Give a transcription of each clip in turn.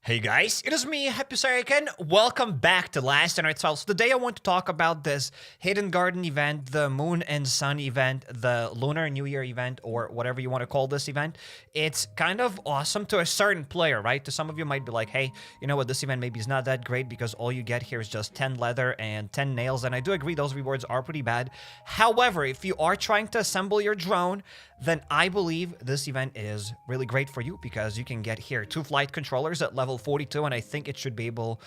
Hey guys, it is me, HappyCairek, and welcome back to Last Night Souls. Today I want to talk about this Hidden Garden event, the Moon and Sun event, the Lunar New Year event, or whatever you want to call this event. It's kind of awesome to a certain player, right? To some of you might be like, hey, you know what, this event maybe is not that great because all you get here is just 10 leather and 10 nails, and I do agree those rewards are pretty bad. However, if you are trying to assemble your drone, then I believe this event is really great for you because you can get here 2 flight controllers at level 42, and I think you should be able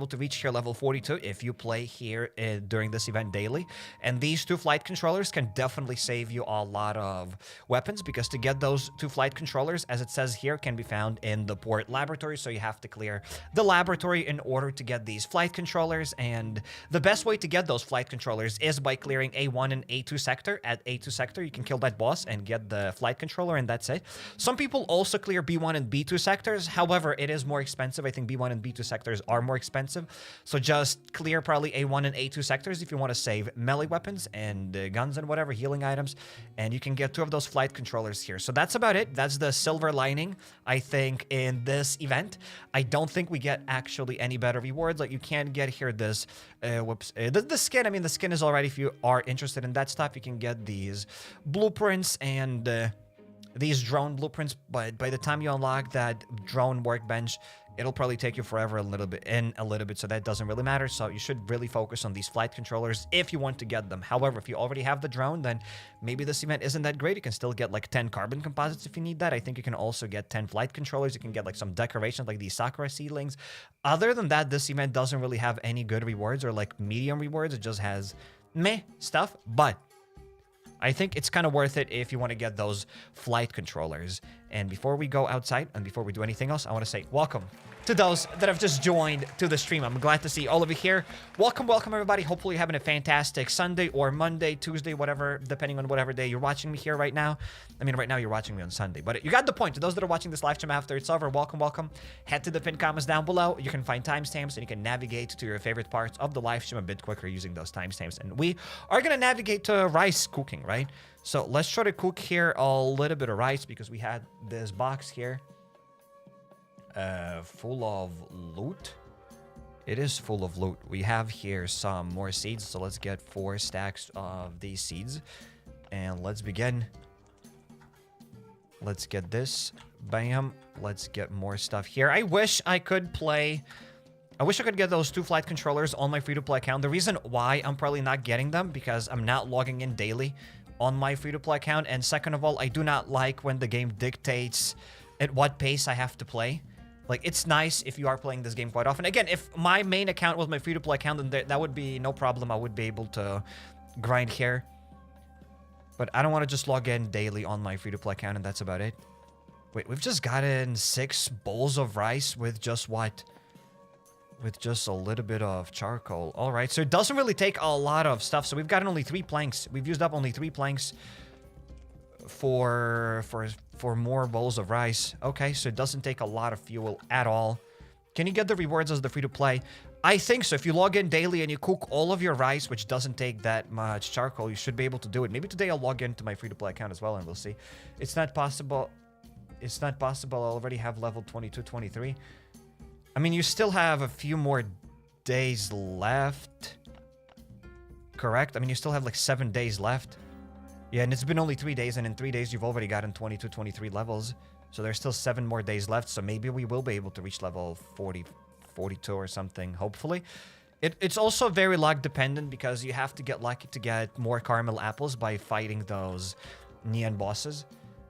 to reach here level 42 if you play here during this event daily. And these 2 flight controllers can definitely save you a lot of weapons, because to get those 2 flight controllers, as it says here, can be found in the port laboratory, so you have to clear the laboratory in order to get these flight controllers. And the best way to get those flight controllers is by clearing A1 and A2 sector. At A2 sector you can kill that boss and get the flight controller, and that's it. Some people also clear B1 and B2 sectors. However, it is more expensive. I think B1 and B2 sectors are more expensive. So just clear probably A1 and A2 sectors if you want to save melee weapons and guns and whatever, healing items. And you can get 2 of those flight controllers here. So that's about it. That's the silver lining, I think, in this event. I don't think we get actually any better rewards. Like, you can get here this, the skin. I mean, the skin is alright. If you are interested in that stuff, you can get these blueprints and these drone blueprints, but by the time you unlock that drone workbench, it'll probably take you forever a little bit, so that doesn't really matter. So you should really focus on these flight controllers if you want to get them. However, if you already have the drone, then maybe this event isn't that great. You can still get like 10 carbon composites if you need that. I think you can also get 10 flight controllers. You can get like some decorations like these sakura seedlings. Other than that, this event doesn't really have any good rewards or like medium rewards. It just has meh stuff, but I think it's kind of worth it if you want to get those flight controllers. And before we go outside and before we do anything else, I want to say welcome to those that have just joined to the stream. I'm glad to see all of you here. Welcome, everybody. Hopefully you're having a fantastic Sunday or Monday, Tuesday, whatever, depending on whatever day you're watching me here right now. I mean, right now you're watching me on Sunday, but you got the point. To those that are watching this live stream after it's over, welcome. Head to the pinned comments down below. You can find timestamps and you can navigate to your favorite parts of the live stream a bit quicker using those timestamps. And we are going to navigate to rice cooking, right? So let's try to cook here a little bit of rice because we had this box here full of loot. It is full of loot. We have here some more seeds, so let's get 4 stacks of these seeds and let's begin. Let's get this. Bam. Let's get more stuff here. I wish I could get those 2 flight controllers on my free-to-play account. The reason why I'm probably not getting them because I'm not logging in daily on my free-to-play account, and second of all, I do not like when the game dictates at what pace I have to play. Like, it's nice if you are playing this game quite often. Again, if my main account was my free-to-play account, then that would be no problem. I would be able to grind here. But I don't want to just log in daily on my free-to-play account, and that's about it. Wait, we've just gotten 6 bowls of rice with just what? With just a little bit of charcoal. All right, so it doesn't really take a lot of stuff. So we've gotten only 3 planks. We've used up only 3 planks for more bowls of rice. Okay, so it doesn't take a lot of fuel at all. Can you get the rewards as the free-to-play? I think so. If you log in daily and you cook all of your rice, which doesn't take that much charcoal, you should be able to do it. Maybe today I'll log into my free-to-play account as well, and we'll see. It's not possible. It's not possible. I already have level 22, 23. I mean, you still have a few more days left. Correct? I mean, you still have like 7 days left. Yeah, and it's been only 3 days, and in 3 days, you've already gotten 22, 23 levels. So there's still 7 more days left, so maybe we will be able to reach level 40, 42 or something, hopefully. It's also very luck dependent because you have to get lucky to get more caramel apples by fighting those neon bosses.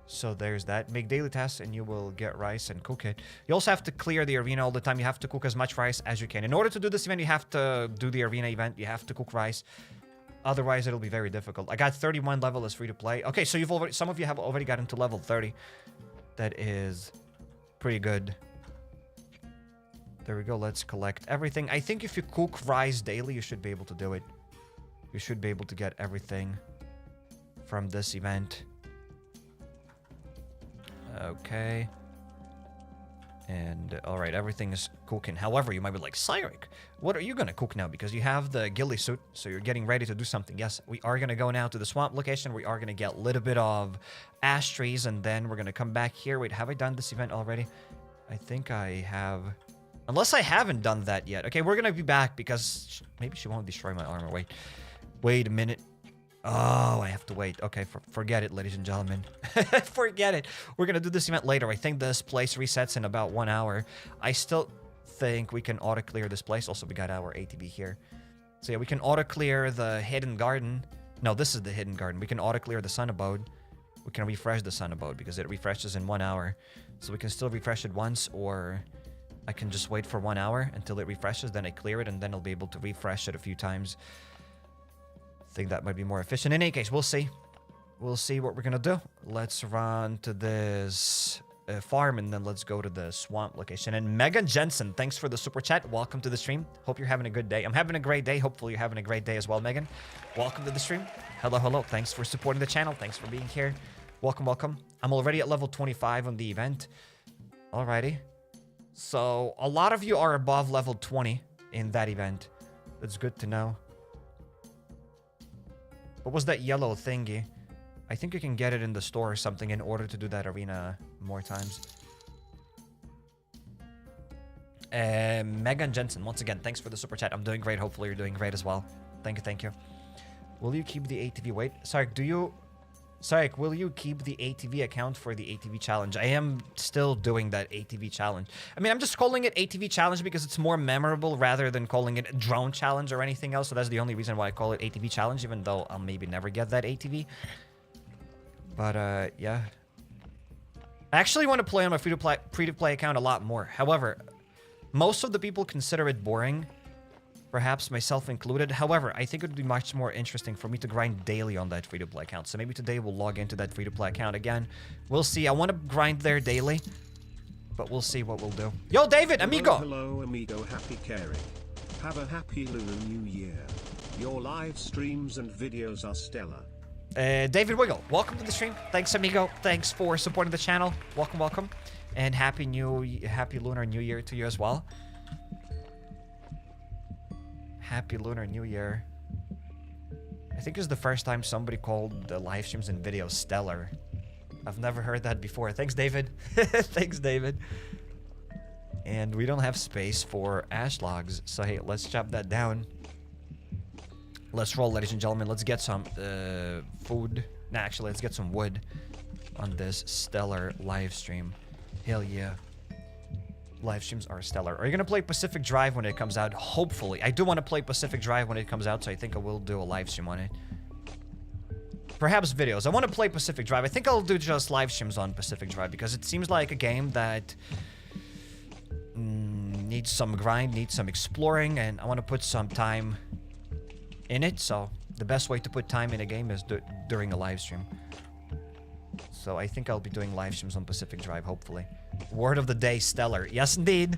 So there's that. Make daily tasks and you will get rice and cook it. You also have to clear the arena all the time. You have to cook as much rice as you can. In order to do this event, you have to do the arena event. You have to cook rice. Otherwise, it'll be very difficult. I got 31 level as free to play. Okay, so some of you have already gotten to level 30. That is pretty good. There we go. Let's collect everything. I think if you cook rice daily, you should be able to do it. You should be able to get everything from this event. Okay. And, alright, everything is cooking. However, you might be like, Cairek, what are you going to cook now? Because you have the ghillie suit, so you're getting ready to do something. Yes, we are going to go now to the swamp location. We are going to get a little bit of ash trees, and then we're going to come back here. Wait, have I done this event already? I think I have. Unless I haven't done that yet. Okay, we're gonna be back because maybe she won't destroy my armor. Wait a minute. Oh, I have to wait. Okay, forget it, ladies and gentlemen. Forget it. We're gonna do this event later. I think this place resets in about 1 hour. I still think we can auto-clear this place. Also, we got our ATV here. So yeah, we can auto-clear the hidden garden. No, this is the hidden garden. We can auto-clear the Sun Abode. We can refresh the Sun Abode because it refreshes in 1 hour. So we can still refresh it once, or I can just wait for 1 hour until it refreshes, then I clear it, and then I'll be able to refresh it a few times. I think that might be more efficient. In any case, we'll see. We'll see what we're gonna do. Let's run to this farm, and then let's go to the swamp location. And Megan Jensen, thanks for the super chat. Welcome to the stream. Hope you're having a good day. I'm having a great day. Hopefully you're having a great day as well, Megan. Welcome to the stream. Hello, hello. Thanks for supporting the channel. Thanks for being here. Welcome, welcome. I'm already at level 25 on the event. Alrighty. So, a lot of you are above level 20 in that event. That's good to know. What was that yellow thingy? I think you can get it in the store or something in order to do that arena more times. Megan Jensen, once again, thanks for the super chat. I'm doing great. Hopefully you're doing great as well. Thank you, thank you. Will you keep the ATV? Wait, Sark, Sark, will you keep the ATV account for the ATV challenge? I am still doing that ATV challenge. I mean, I'm just calling it ATV challenge because it's more memorable rather than calling it drone challenge or anything else. So that's the only reason why I call it ATV challenge, even though I'll maybe never get that ATV. But, yeah. I actually want to play on my free-to-play account a lot more. However, most of the people consider it boring. Perhaps myself included. However, I think it would be much more interesting for me to grind daily on that free-to-play account. So maybe today we'll log into that free-to-play account again. We'll see. I want to grind there daily, but we'll see what we'll do. Yo, David, amigo! Hello, amigo, HappyCairek. Have a happy Lunar New Year. Your live streams and videos are stellar. David Wiggle, welcome to the stream. Thanks, amigo. Thanks for supporting the channel. Welcome, welcome. And happy Lunar New Year to you as well. Happy Lunar New Year. I think it's the first time somebody called the live streams and videos stellar. I've never heard that before. Thanks, David. Thanks, David. And we don't have space for ash logs. So, hey, let's chop that down. Let's roll, ladies and gentlemen. Let's get some food. Nah, actually, let's get some wood on this stellar live stream. Hell yeah. Live streams are stellar. Are you going to play Pacific Drive when it comes out? Hopefully. I do want to play Pacific Drive when it comes out, so I think I will do a live stream on it. Perhaps videos. I want to play Pacific Drive. I think I'll do just live streams on Pacific Drive because it seems like a game that needs some grind, needs some exploring, and I want to put some time in it. So the best way to put time in a game is during a live stream. So I think I'll be doing live streams on Pacific Drive, hopefully. Word of the day, stellar. Yes, indeed.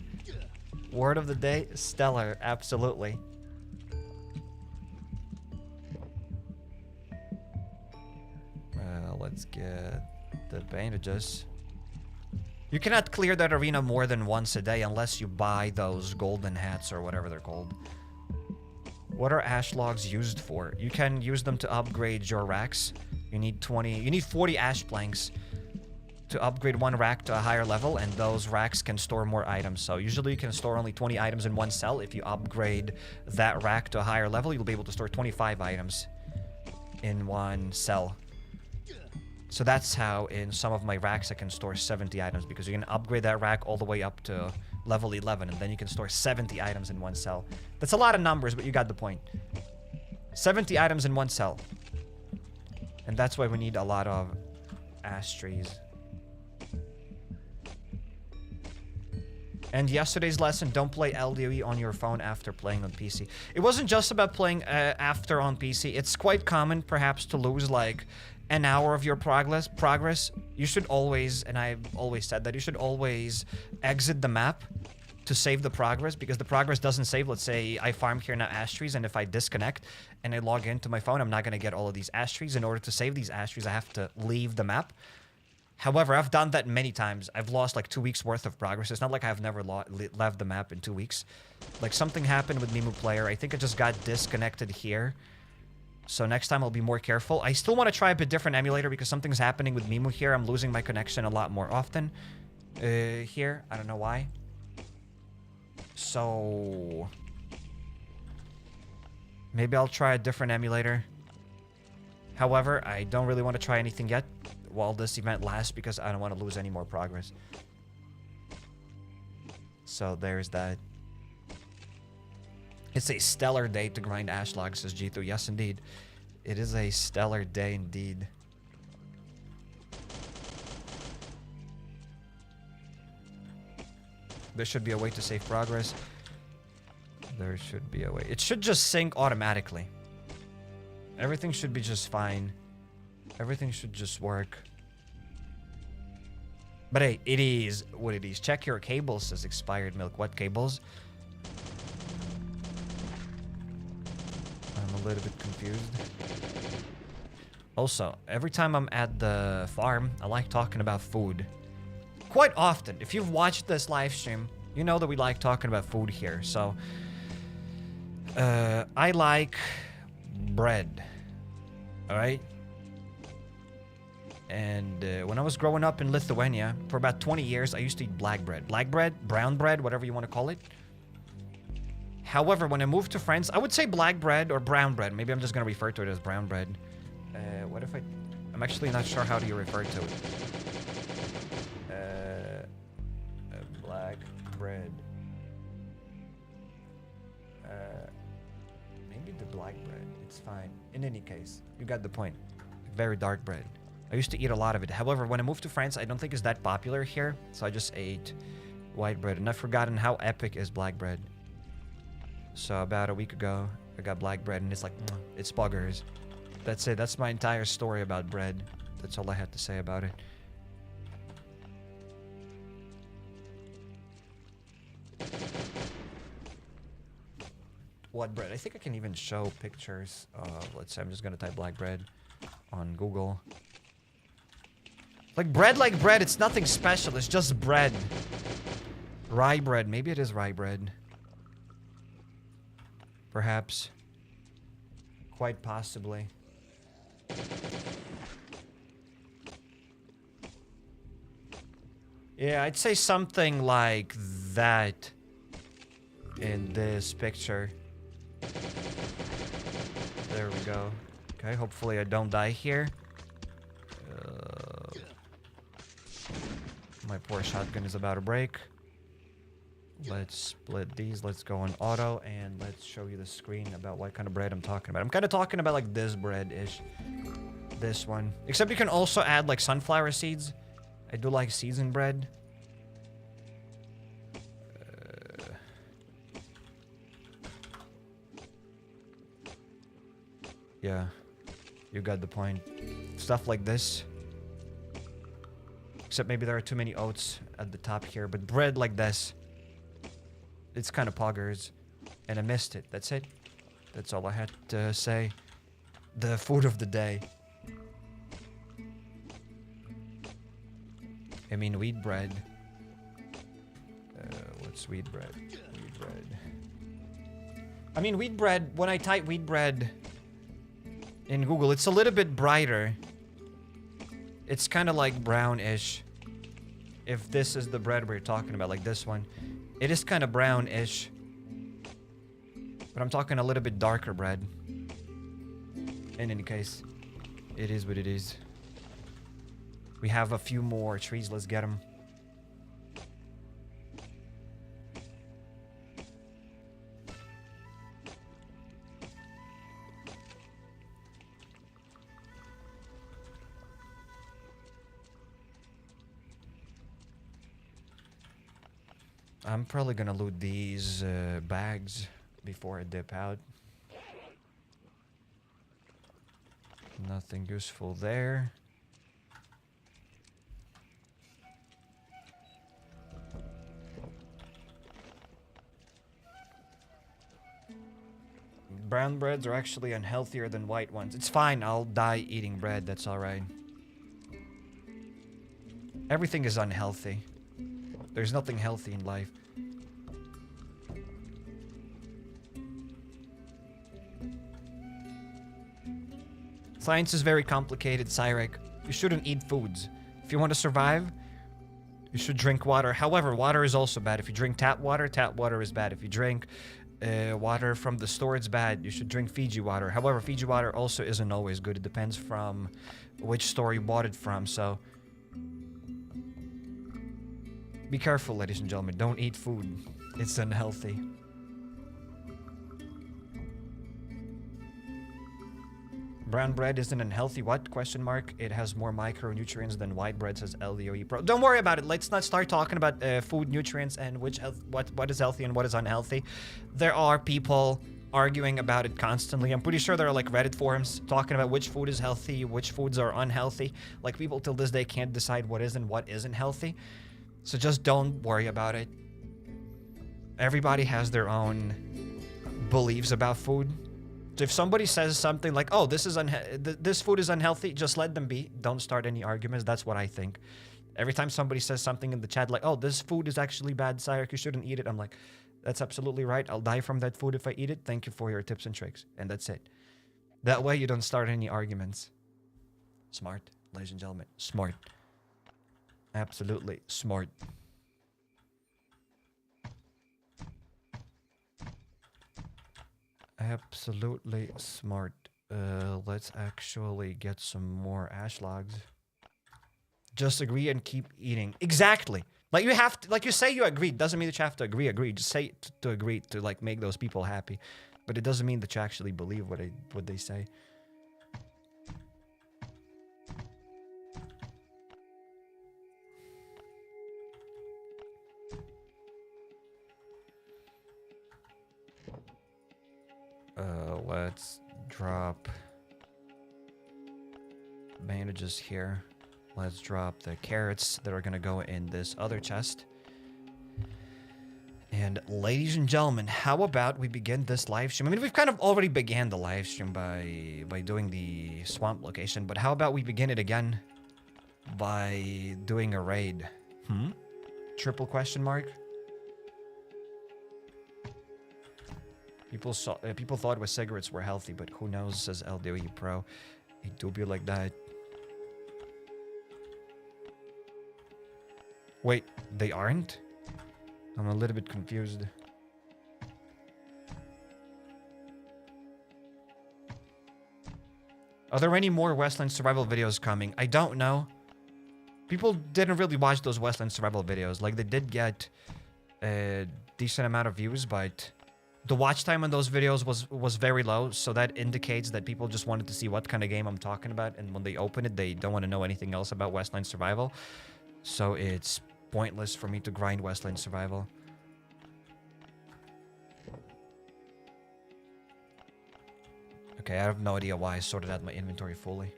Word of the day, stellar. Absolutely. Let's get the bandages. You cannot clear that arena more than once a day unless you buy those golden hats or whatever they're called. What are ash logs used for? You can use them to upgrade your racks. You need 40 ash planks to upgrade one rack to a higher level, and those racks can store more items. So usually you can store only 20 items in one cell. If you upgrade that rack to a higher level, you'll be able to store 25 items in one cell. So that's how in some of my racks I can store 70 items, because you can upgrade that rack all the way up to level 11, and then you can store 70 items in one cell. That's a lot of numbers, but you got the point. 70 items in one cell. And that's why we need a lot of ash trees. And yesterday's lesson, don't play LDoE on your phone after playing on PC. It wasn't just about playing after on PC. It's quite common, perhaps, to lose like an hour of your progress. You should always, and I've always said that, you should always exit the map to save the progress, because the progress doesn't save. Let's say I farm here now ash trees, and if I disconnect and I log into my phone, I'm not going to get all of these ash trees. In order to save these ash trees, I have to leave the map. However, I've done that many times. I've lost like 2 weeks worth of progress. It's not like I've never left the map in 2 weeks. Like something happened with Mimu Player. I think I just got disconnected here. So next time I'll be more careful. I still want to try a bit different emulator because something's happening with Mimu here. I'm losing my connection a lot more often here. I don't know why. So maybe I'll try a different emulator. However, I don't really want to try anything yet while this event lasts because I don't want to lose any more progress. So there's that. It's a stellar day to grind Ashlog, says G2. Yes, indeed. It is a stellar day indeed. There should be a way to save progress. There should be a way. It should just sync automatically. Everything should be just fine. Everything should just work. But hey, it is what it is. Check your cables, says Expired Milk. What cables? I'm a little bit confused. Also, every time I'm at the farm, I like talking about food. Quite often. If you've watched this live stream, you know that we like talking about food here. So, I like bread. Alright? And when I was growing up in Lithuania, for about 20 years, I used to eat black bread. Black bread, brown bread, whatever you want to call it. However, when I moved to France, I would say black bread or brown bread. Maybe I'm just going to refer to it as brown bread. What if I'm actually not sure how do you refer to it. Black bread. Maybe the black bread. It's fine. In any case, you got the point. Very dark bread. I used to eat a lot of it. However, when I moved to France, I don't think it's that popular here. So I just ate white bread. And I've forgotten how epic is black bread. So about a week ago, I got black bread. And it's like, it's buggers. That's it. That's my entire story about bread. That's all I had to say about it. What bread? I think I can even show pictures of, let's say I'm just gonna type black bread on Google. Like bread, it's nothing special, it's just bread. Rye bread, maybe it is rye bread. Perhaps. Quite possibly. Yeah, I'd say something like that in this picture. There we go. Okay, hopefully I don't die here. My poor shotgun is about to break. Let's split these. Let's go on auto and let's show you the screen about what kind of bread I'm talking about. I'm kind of talking about like this bread-ish. This one. Except you can also add like sunflower seeds. I do like seasoned bread. Yeah, you got the point. Stuff like this. Except maybe there are too many oats at the top here. But bread like this. It's kind of poggers. And I missed it. That's it. That's all I had to say. The food of the day. I mean wheat bread. What's wheat bread? Wheat bread. I mean wheat bread, when I type wheat bread in Google, it's a little bit brighter. It's kind of like brownish. If this is the bread we're talking about, like this one. It is kind of brownish. But I'm talking a little bit darker bread. In any case, it is what it is. We have a few more trees. Let's get them. I'm probably gonna loot these bags before I dip out. Nothing useful there. Brown breads are actually unhealthier than white ones. It's fine, I'll die eating bread, that's alright. Everything is unhealthy. There's nothing healthy in life. Science is very complicated, Cyrek. You shouldn't eat foods. If you want to survive, You should drink water. However, water is also bad. If you drink tap water is bad. If you drink water from the store, it's bad. You should drink Fiji water. However, Fiji water also isn't always good. It depends from which store you bought it from, so be careful, ladies and gentlemen. Don't eat food. It's unhealthy. Brown bread isn't unhealthy. What? Question mark. It has more micronutrients than white bread, says LDoE Pro. Don't worry about it. Let's not start talking about food nutrients and what is healthy and what is unhealthy. There are people arguing about it constantly. I'm pretty sure there are like Reddit forums talking about which food is healthy, which foods are unhealthy. Like people till this day can't decide what is and what isn't healthy. So just don't worry about it. Everybody has their own beliefs about food. So if somebody says something like, "Oh, this food is unhealthy," just let them be. Don't start any arguments. That's what I think. Every time somebody says something in the chat like, "Oh, this food is actually bad, Cyrek, you shouldn't eat it," I'm like, "That's absolutely right. I'll die from that food if I eat it. Thank you for your tips and tricks." And that's it. That way you don't start any arguments. Smart, ladies and gentlemen. Smart. Absolutely smart. Absolutely smart. Let's actually get some more ash logs. Just agree and keep eating. Exactly. Like you have to, like you say you agree. Doesn't mean that you have to agree. Just say to agree to like make those people happy. But it doesn't mean that you actually believe what they say. Let's drop bandages here. Let's drop the carrots that are gonna go in this other chest. And ladies and gentlemen, how about we begin this live stream? I mean, we've kind of already began the live stream by doing the swamp location, but how about we begin it again by doing a raid? Triple question mark? People thought was cigarettes were healthy, but who knows, says LDoE Pro. It do be like that. Wait, they aren't? I'm a little bit confused. Are there any more Westland survival videos coming? I don't know. People didn't really watch those Westland survival videos. Like, they did get a decent amount of views, but the watch time on those videos was very low, so that indicates that people just wanted to see what kind of game I'm talking about, and when they open it, they don't want to know anything else about Westland survival. So it's pointless for me to grind Westland survival. Okay, I have no idea why I sorted out my inventory fully.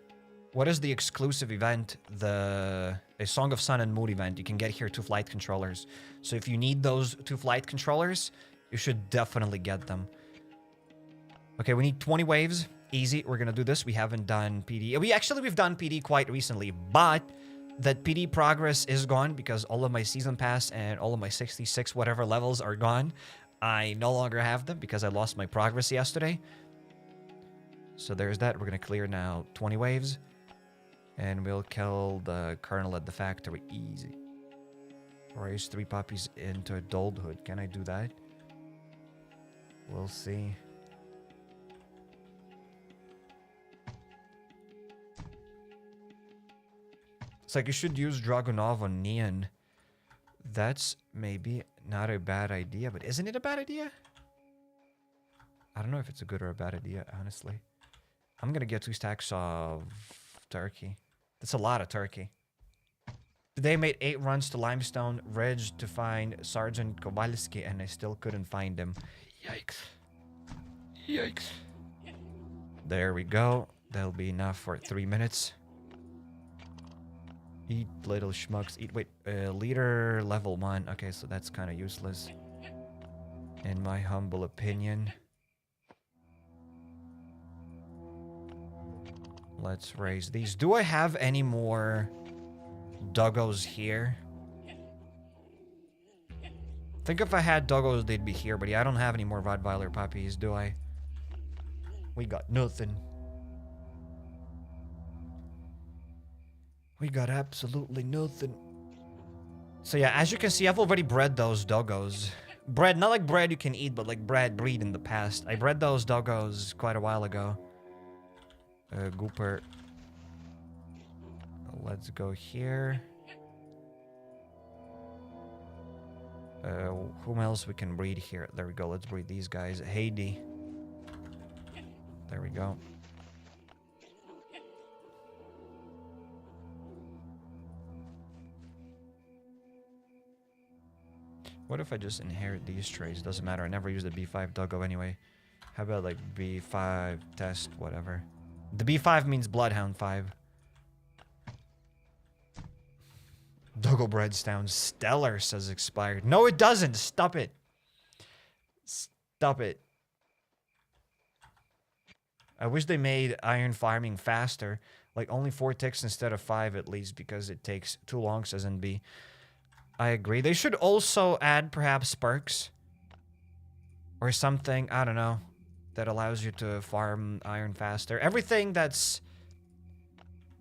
What is the exclusive event? A Song of Sun and Moon event. You can get here 2 flight controllers. So if you need those 2 flight controllers, you should definitely get them. Okay, we need 20 waves. Easy. We're gonna do this. We haven't done PD. We've done PD quite recently, but that PD progress is gone because all of my season pass and all of my 66 whatever levels are gone. I no longer have them because I lost my progress yesterday. So there's that. We're gonna clear now 20 waves. And we'll kill the colonel at the factory. Easy. Raise 3 puppies into adulthood. Can I do that? We'll see. It's like you should use Dragunov on Neon. That's maybe not a bad idea, but isn't it a bad idea? I don't know if it's a good or a bad idea, honestly. I'm gonna get 2 stacks of turkey. That's a lot of turkey. Today I made 8 runs to Limestone Ridge to find Sergeant Kowalski, and I still couldn't find him. Yikes. Yikes. There we go. That'll be enough for 3 minutes. Eat, little schmucks. Eat. Wait, leader level 1. Okay, so that's kind of useless, in my humble opinion. Let's raise these. Do I have any more doggos here? I think if I had doggos, they'd be here, but yeah, I don't have any more Rottweiler puppies, do I? We got nothing. We got absolutely nothing. So yeah, as you can see, I've already bred those doggos. Bred, not like bread you can eat, but like breed in the past. I bred those doggos quite a while ago. Gooper. Let's go here. Whom else we can breed here? There we go. Let's breed these guys. Heidi. There we go. What if I just inherit these traits? Doesn't matter. I never use the B5 doggo anyway. How about like B5 test, whatever. The B5 means Bloodhound 5. Doggo bread sounds stellar, says expired. No, it doesn't. Stop it. Stop it. I wish they made iron farming faster. Like only 4 ticks instead of 5 at least, because it takes too long, says NB. I agree. They should also add perhaps perks. Or something, I don't know, that allows you to farm iron faster. Everything that's...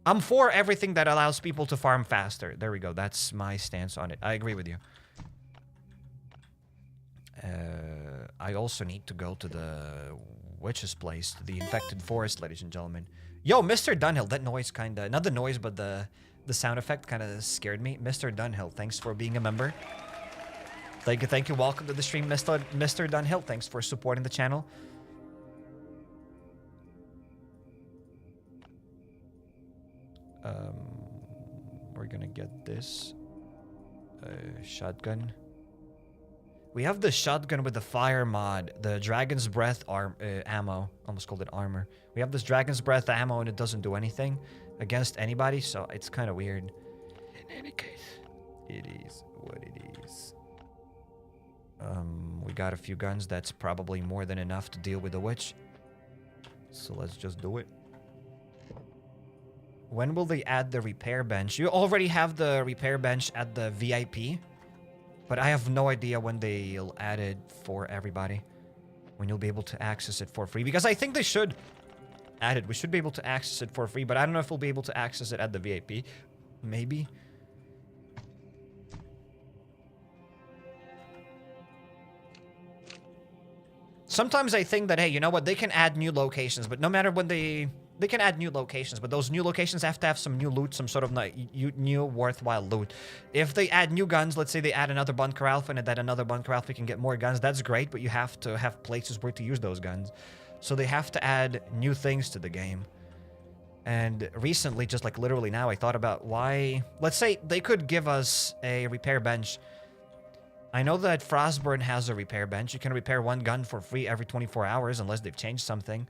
I'm for everything that allows people to farm faster. There we go. That's my stance on it. I agree with you. I also need to go to the witch's place, to the infected forest, ladies and gentlemen. Yo, Mr. Dunhill, that noise kind of... Not the noise, but the sound effect kind of scared me. Mr. Dunhill, thanks for being a member. Thank you, thank you. Welcome to the stream, Mr. Dunhill. Thanks for supporting the channel. We're gonna get this shotgun. We have the shotgun with the fire mod, the Dragon's Breath ammo. Almost called it armor. We have this Dragon's Breath ammo and it doesn't do anything against anybody, so it's kind of weird. In any case, it is what it is. We got a few guns. That's probably more than enough to deal with the witch. So let's just do it. When will they add the repair bench? You already have the repair bench at the VIP. But I have no idea when they'll add it for everybody. When you'll be able to access it for free. Because I think they should add it. We should be able to access it for free. But I don't know if we'll be able to access it at the VIP. Maybe. Sometimes I think that, hey, you know what? They can add new locations. But no matter when they can add new locations, but those new locations have to have some new loot, some sort of new worthwhile loot. If they add new guns, let's say they add another Bunker Alfa, and at another Bunker Alpha you can get more guns, that's great, but you have to have places where to use those guns. So they have to add new things to the game. And recently, just like literally now, I thought about why... Let's say they could give us a repair bench. I know that Frostburn has a repair bench. You can repair one gun for free every 24 hours, unless they've changed something.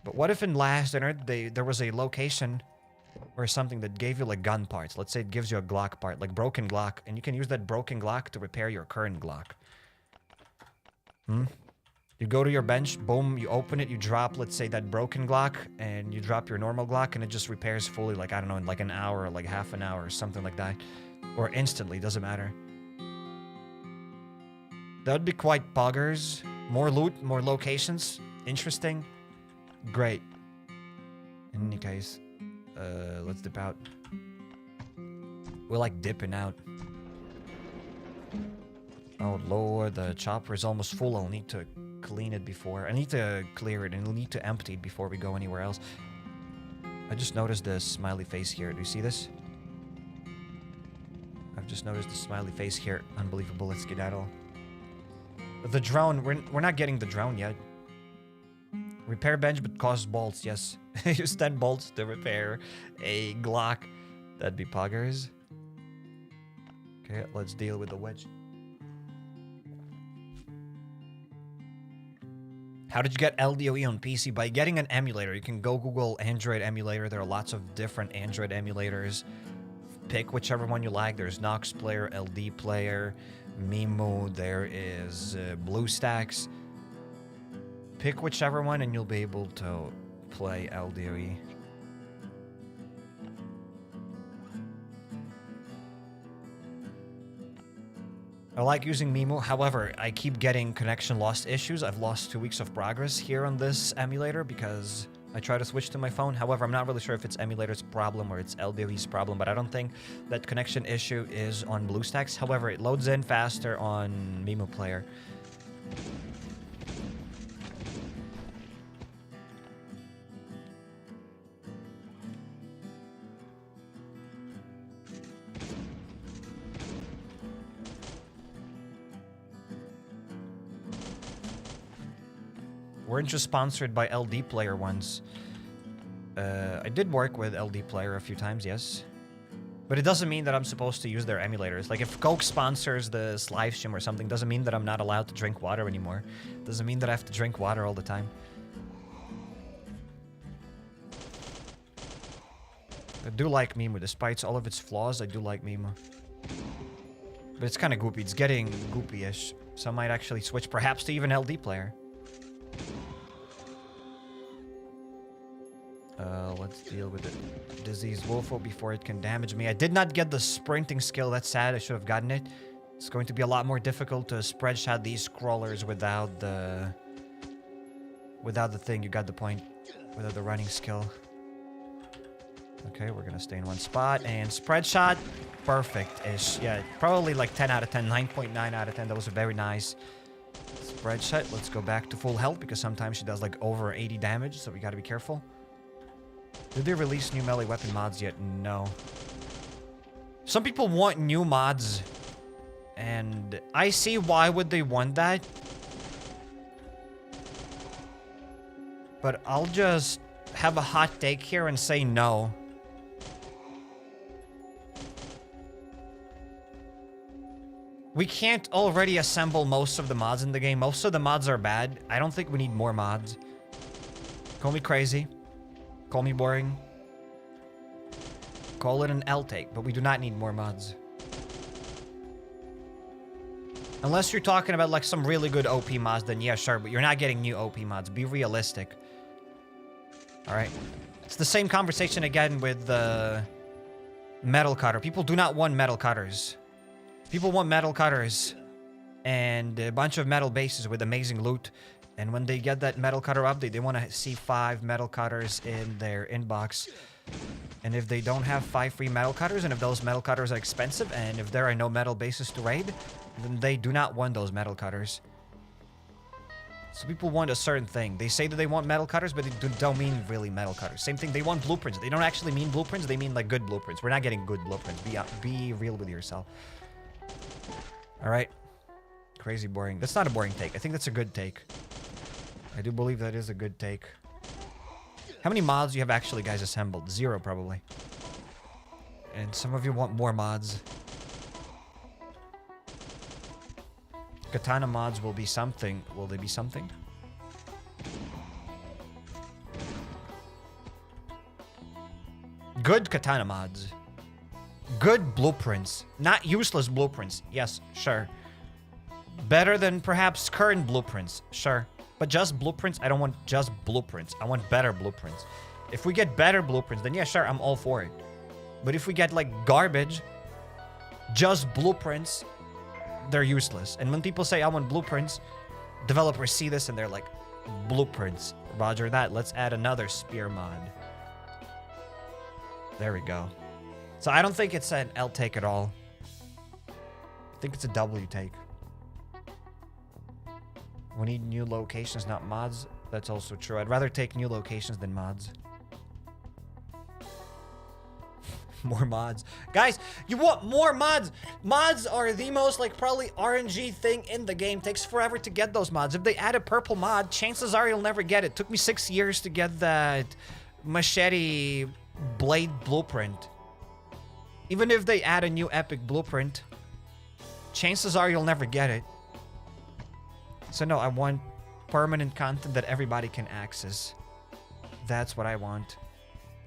But what if in Last Dinner there was a location or something that gave you like gun parts? Let's say it gives you a Glock part, like broken Glock, and you can use that broken Glock to repair your current Glock. You go to your bench, boom, you open it, you drop, let's say, that broken Glock, and you drop your normal Glock, and it just repairs fully, like, I don't know, in like an hour, or like half an hour, or something like that. Or instantly, doesn't matter. That would be quite poggers. More loot, more locations. Interesting. Great. In any case, let's dip out. We're like dipping out. Oh lord, the chopper is almost full. I'll need to clean it before. I need to clear it, and we'll need to empty it before we go anywhere else. I just noticed the smiley face here. Do you see this? I've just noticed the smiley face here. Unbelievable. Let's skedaddle. The drone. We're not getting the drone yet. Repair bench, but costs bolts, yes. Use 10 bolts to repair a Glock. That'd be poggers. Okay, let's deal with the wedge. How did you get LDoE on PC? By getting an emulator. You can go Google Android emulator. There are lots of different Android emulators. Pick whichever one you like. There's Nox Player, LD Player, Mimu. There is BlueStacks. Pick whichever one and you'll be able to play LDoE. I like using Mimu, however, I keep getting connection lost issues. I've lost 2 weeks of progress here on this emulator because I try to switch to my phone. However, I'm not really sure if it's emulator's problem or it's LDoE's problem, but I don't think that connection issue is on BlueStacks. However, it loads in faster on Mimo Player. Weren't just sponsored by LD Player once. I did work with LD Player a few times, yes. But it doesn't mean that I'm supposed to use their emulators. Like, if Coke sponsors this live stream or something, doesn't mean that I'm not allowed to drink water anymore. Doesn't mean that I have to drink water all the time. I do like Mimo. Despite all of its flaws, I do like Mimo. But it's kind of goopy. It's getting goopy-ish. So I might actually switch perhaps to even LD Player. Let's deal with the disease Wolfo before it can damage me. I did not get the sprinting skill. That's sad. I should have gotten it. It's going to be a lot more difficult to spread shot these crawlers without the thing. You got the point. Without the running skill. Okay, we're gonna stay in one spot and spread shot. Perfect-ish. Yeah, probably like 10 out of 10, 9.9 out of 10. That was very nice. Spread shot. Let's go back to full health because sometimes she does like over 80 damage, so we gotta be careful. Did they release new melee weapon mods yet? No. Some people want new mods, and I see why would they want that. But I'll just have a hot take here and say no. We can't already assemble most of the mods in the game. Most of the mods are bad. I don't think we need more mods. Call me crazy. Call me boring. Call it an L take, but we do not need more mods. Unless you're talking about like some really good OP mods, then yeah, sure, but you're not getting new OP mods. Be realistic. Alright. It's the same conversation again with the metal cutter. People do not want metal cutters. People want metal cutters and a bunch of metal bases with amazing loot. And when they get that metal cutter update, they want to see 5 metal cutters in their inbox. And if they don't have 5 free metal cutters, and if those metal cutters are expensive, and if there are no metal bases to raid, then they do not want those metal cutters. So people want a certain thing. They say that they want metal cutters, but they don't mean really metal cutters. Same thing, they want blueprints. They don't actually mean blueprints, they mean like good blueprints. We're not getting good blueprints. Be real with yourself. Alright. Crazy boring. That's not a boring take. I think that's a good take. I do believe that is a good take. How many mods do you have actually, guys, assembled? 0, probably. And some of you want more mods. Katana mods will be something. Will they be something? Good katana mods. Good blueprints. Not useless blueprints. Yes, sure. Better than perhaps current blueprints. Sure. But just blueprints? I don't want just blueprints. I want better blueprints. If we get better blueprints, then yeah, sure, I'm all for it. But if we get like garbage, just blueprints, they're useless. And when people say I want blueprints, developers see this and they're like, blueprints. Roger that. Let's add another spear mod. There we go. So I don't think it's an L take at all. I think it's a W take. We need new locations, not mods. That's also true. I'd rather take new locations than mods. More mods. Guys, you want more mods? Mods are the most, like, probably RNG thing in the game. Takes forever to get those mods. If they add a purple mod, chances are you'll never get it. Took me 6 years to get that machete blade blueprint. Even if they add a new epic blueprint, chances are you'll never get it. So no, I want permanent content that everybody can access. That's what I want.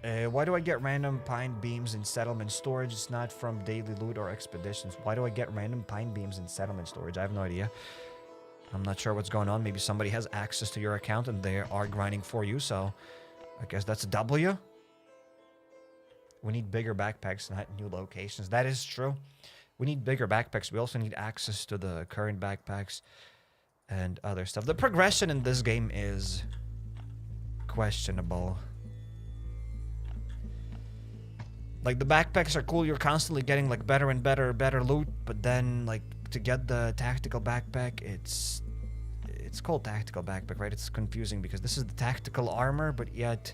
Why do I get random pine beams in settlement storage? It's not from daily loot or expeditions. Why do I get random pine beams in settlement storage? I have no idea. I'm not sure what's going on. Maybe somebody has access to your account and they are grinding for you, so I guess that's a W. We need bigger backpacks, not new locations. That is true. We need bigger backpacks. We also need access to the current backpacks and other stuff. The progression in this game is questionable. Like, the backpacks are cool. You're constantly getting, like, better and better loot. But then, like, to get the tactical backpack, it's called tactical backpack, right? It's confusing because this is the tactical armor, but yet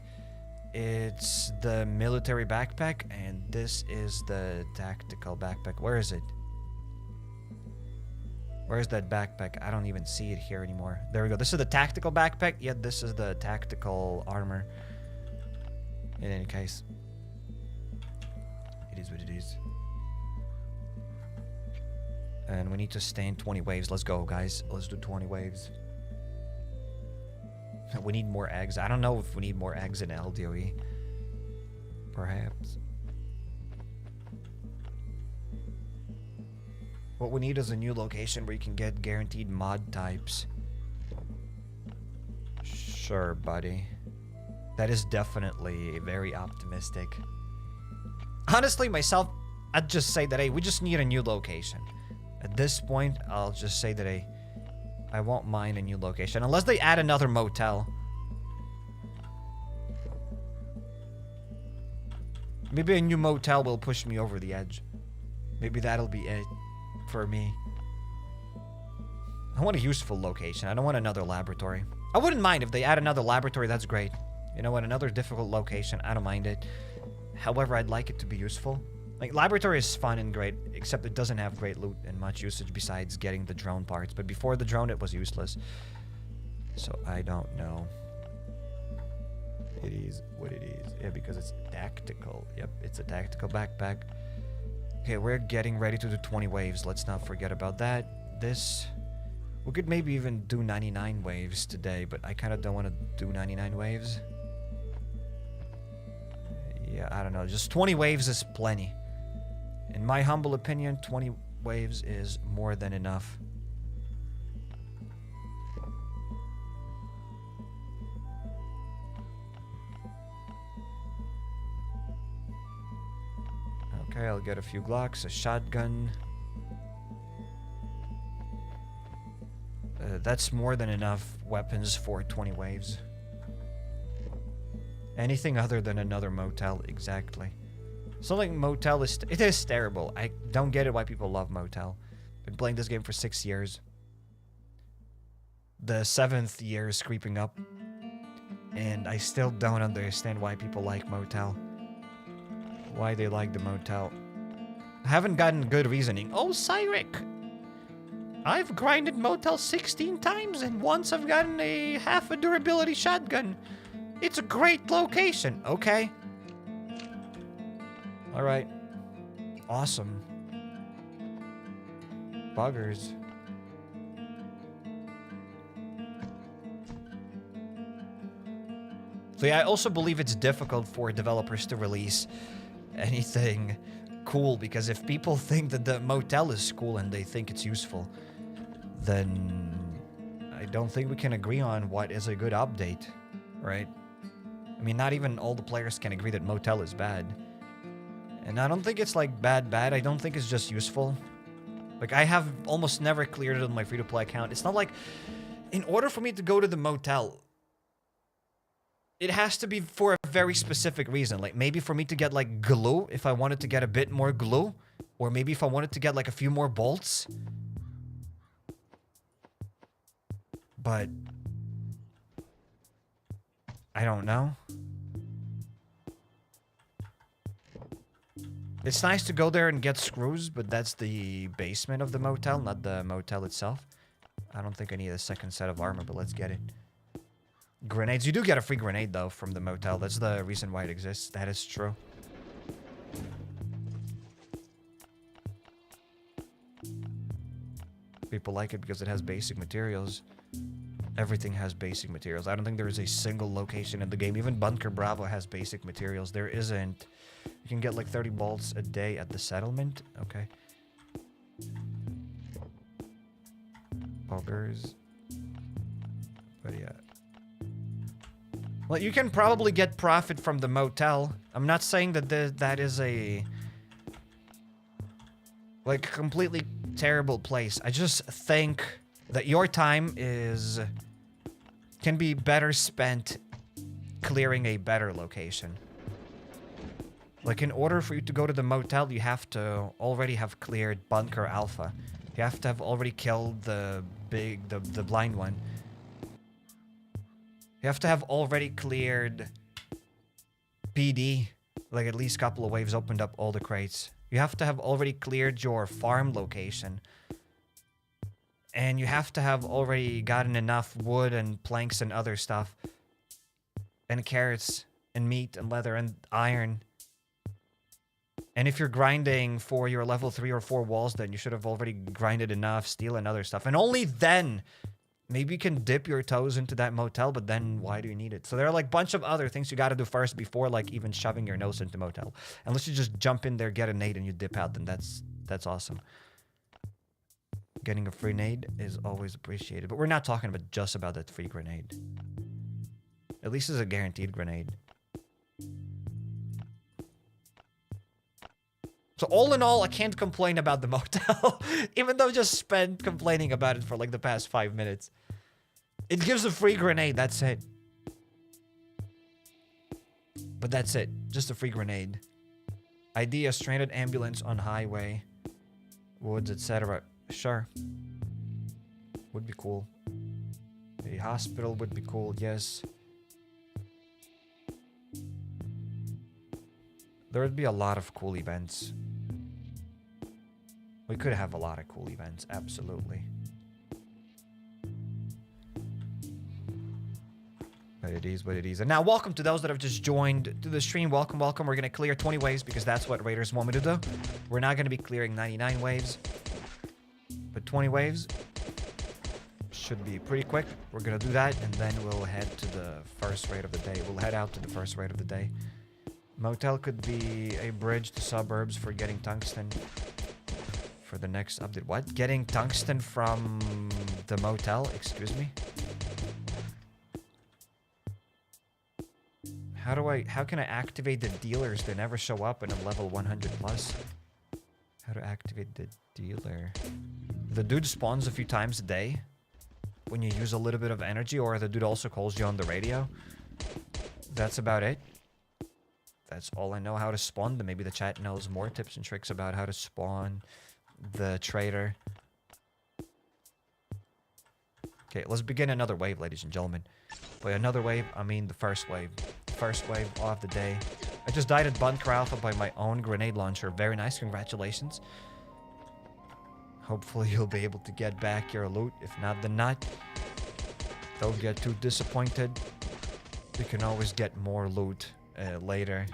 it's the military backpack, and this is the tactical backpack. Where is it? Where's that backpack? I don't even see it here anymore. There we go. This is the tactical backpack, yet this is the tactical armor. In any case, it is what it is. And we need to stay in 20 waves. Let's go, guys. Let's do 20 waves. We need more eggs. I don't know if we need more eggs in LDoE. Perhaps. What we need is a new location where you can get guaranteed mod types. Sure, buddy. That is definitely very optimistic. Honestly, myself, I'd just say that, hey, we just need a new location. At this point, I'll just say that, hey, I won't mind a new location. Unless they add another motel. Maybe a new motel will push me over the edge. Maybe that'll be it for me. I want a useful location. I don't want another laboratory. I wouldn't mind if they add another laboratory. That's great. You know what? Another difficult location. I don't mind it. However, I'd like it to be useful. Like, laboratory is fun and great, except it doesn't have great loot and much usage besides getting the drone parts. But before the drone, it was useless. So, I don't know. It is what it is. Yeah, because it's tactical. Yep, it's a tactical backpack. Okay, we're getting ready to do 20 waves. Let's not forget about that. This... We could maybe even do 99 waves today, but I kind of don't want to do 99 waves. Yeah, I don't know. Just 20 waves is plenty. In my humble opinion, 20 waves is more than enough. Okay, I'll get a few Glocks, a shotgun. That's more than enough weapons for 20 waves. Anything other than another motel, exactly. Something motel is... It is terrible. I don't get it why people love motel. Been playing this game for 6 years. The 7th year is creeping up. And I still don't understand why people like motel. Why they like the motel. I haven't gotten good reasoning. Oh, Cyrek! I've grinded motel 16 times and once I've gotten a half a durability shotgun. It's a great location. Okay. Alright. Awesome. Buggers. So yeah, I also believe it's difficult for developers to release anything cool, because if people think that the motel is cool and they think it's useful, then I don't think we can agree on what is a good update, right? I mean, not even all the players can agree that motel is bad. And I don't think it's like bad. I don't think it's just useful. Like, I have almost never cleared it on my free-to-play account. It's not like, in order for me to go to the motel, it has to be for a very specific reason. Like, maybe for me to get, like, glue, if I wanted to get a bit more glue. Or maybe if I wanted to get, like, a few more bolts. But I don't know. It's nice to go there and get screws, but that's the basement of the motel, not the motel itself. I don't think I need a second set of armor, but let's get it. Grenades. You do get a free grenade, though, from the motel. That's the reason why it exists. That is true. People like it because it has basic materials. Everything has basic materials. I don't think there is a single location in the game. Even Bunker Bravo has basic materials. There isn't. You can get like 30 bolts a day at the settlement. Okay. Poggers. But yeah. Well, you can probably get profit from the motel. I'm not saying that that is a... like, completely terrible place. I just think that your time is... can be better spent clearing a better location. Like, in order for you to go to the motel, you have to already have cleared Bunker Alpha. You have to have already killed the blind one. You have to have already cleared PD. Like, at least a couple of waves opened up all the crates. You have to have already cleared your farm location. And you have to have already gotten enough wood and planks and other stuff. And carrots and meat and leather and iron. And if you're grinding for your level 3 or 4 walls, then you should have already grinded enough steel and other stuff. And only then, maybe you can dip your toes into that motel, but then why do you need it? So there are like a bunch of other things you got to do first before like even shoving your nose into motel. Unless you just jump in there, get a nade, and you dip out, then that's awesome. Getting a free nade is always appreciated. But we're not talking about just about that free grenade. At least it's a guaranteed grenade. So all in all, I can't complain about the motel, even though I just spent complaining about it for like the past 5 minutes. It gives a free grenade, that's it. But that's it, just a free grenade. Idea, stranded ambulance on highway, woods, etc. Sure. Would be cool. A hospital would be cool, yes. There would be a lot of cool events. We could have a lot of cool events, absolutely. But it is what it is. And now, welcome to those that have just joined to the stream. Welcome, welcome. We're going to clear 20 waves because that's what raiders want me to do. We're not going to be clearing 99 waves. But 20 waves should be pretty quick. We're going to do that, and then we'll head to the first raid of the day. We'll head out to the first raid of the day. Motel could be a bridge to suburbs for getting tungsten for the next update. What? Getting tungsten from the motel? Excuse me? How can I activate the dealers? They never show up in a level 100 plus. How to activate the dealer? The dude spawns a few times a day when you use a little bit of energy, or the dude also calls you on the radio. That's about it. That's all I know how to spawn them. Maybe the chat knows more tips and tricks about how to spawn the trader. Okay, let's begin another wave, ladies and gentlemen. By another wave, I mean the first wave. First wave of the day. I just died at Bunker Alpha by my own grenade launcher. Very nice, congratulations. Hopefully you'll be able to get back your loot. If not, then not. Don't get too disappointed. You can always get more loot later.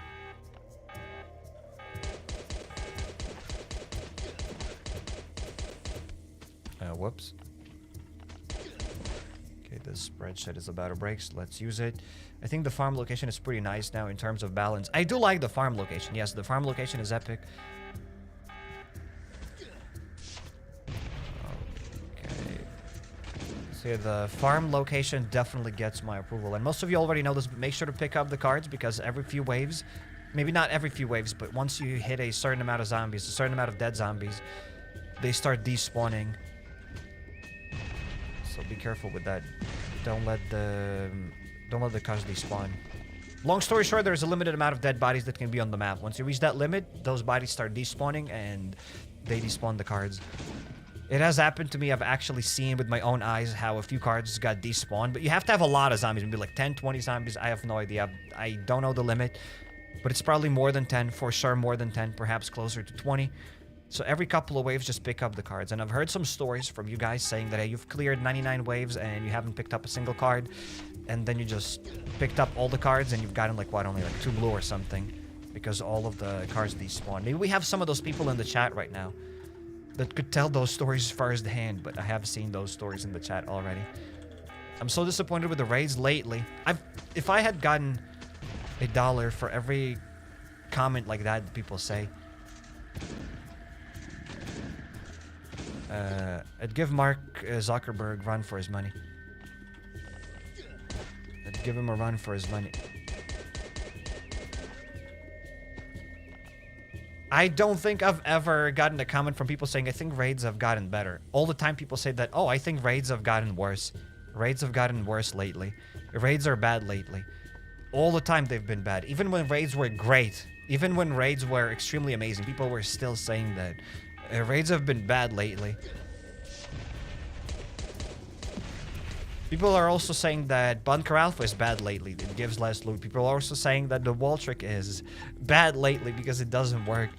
Whoops. Okay, this spreadsheet is about to break, so let's use it. I think the farm location is pretty nice now in terms of balance. I do like the farm location. Yes, the farm location is epic. Okay. So yeah, the farm location definitely gets my approval. And most of you already know this, but make sure to pick up the cards because every few waves, maybe not every few waves, but once you hit a certain amount of zombies, a certain amount of dead zombies, they start despawning. So be careful with that. Don't let the cars despawn. Long story short, there's a limited amount of dead bodies that can be on the map. Once you reach that limit, those bodies start despawning and they despawn the cards. It has happened to me. I've actually seen with my own eyes how a few cards got despawned, but you have to have a lot of zombies. Maybe like 10, 20 zombies. I have no idea. I don't know the limit, but it's probably more than 10, for sure more than 10, perhaps closer to 20. So every couple of waves, just pick up the cards. And I've heard some stories from you guys saying that, hey, you've cleared 99 waves and you haven't picked up a single card. And then you just picked up all the cards and you've gotten like, what, only like 2 blue or something. Because all of the cards despawn. Maybe we have some of those people in the chat right now that could tell those stories firsthand. But I have seen those stories in the chat already. I'm so disappointed with the raids lately. If I had gotten $1 for every comment like that people say, I'd give Mark Zuckerberg a run for his money. I'd give him a run for his money. I don't think I've ever gotten a comment from people saying, I think raids have gotten better. All the time people say that, oh, I think raids have gotten worse. Raids have gotten worse lately. Raids are bad lately. All the time they've been bad. Even when raids were great. Even when raids were extremely amazing. People were still saying that raids have been bad lately. People are also saying that Bunker Alfa is bad lately. It gives less loot. People are also saying that the wall trick is bad lately because it doesn't work.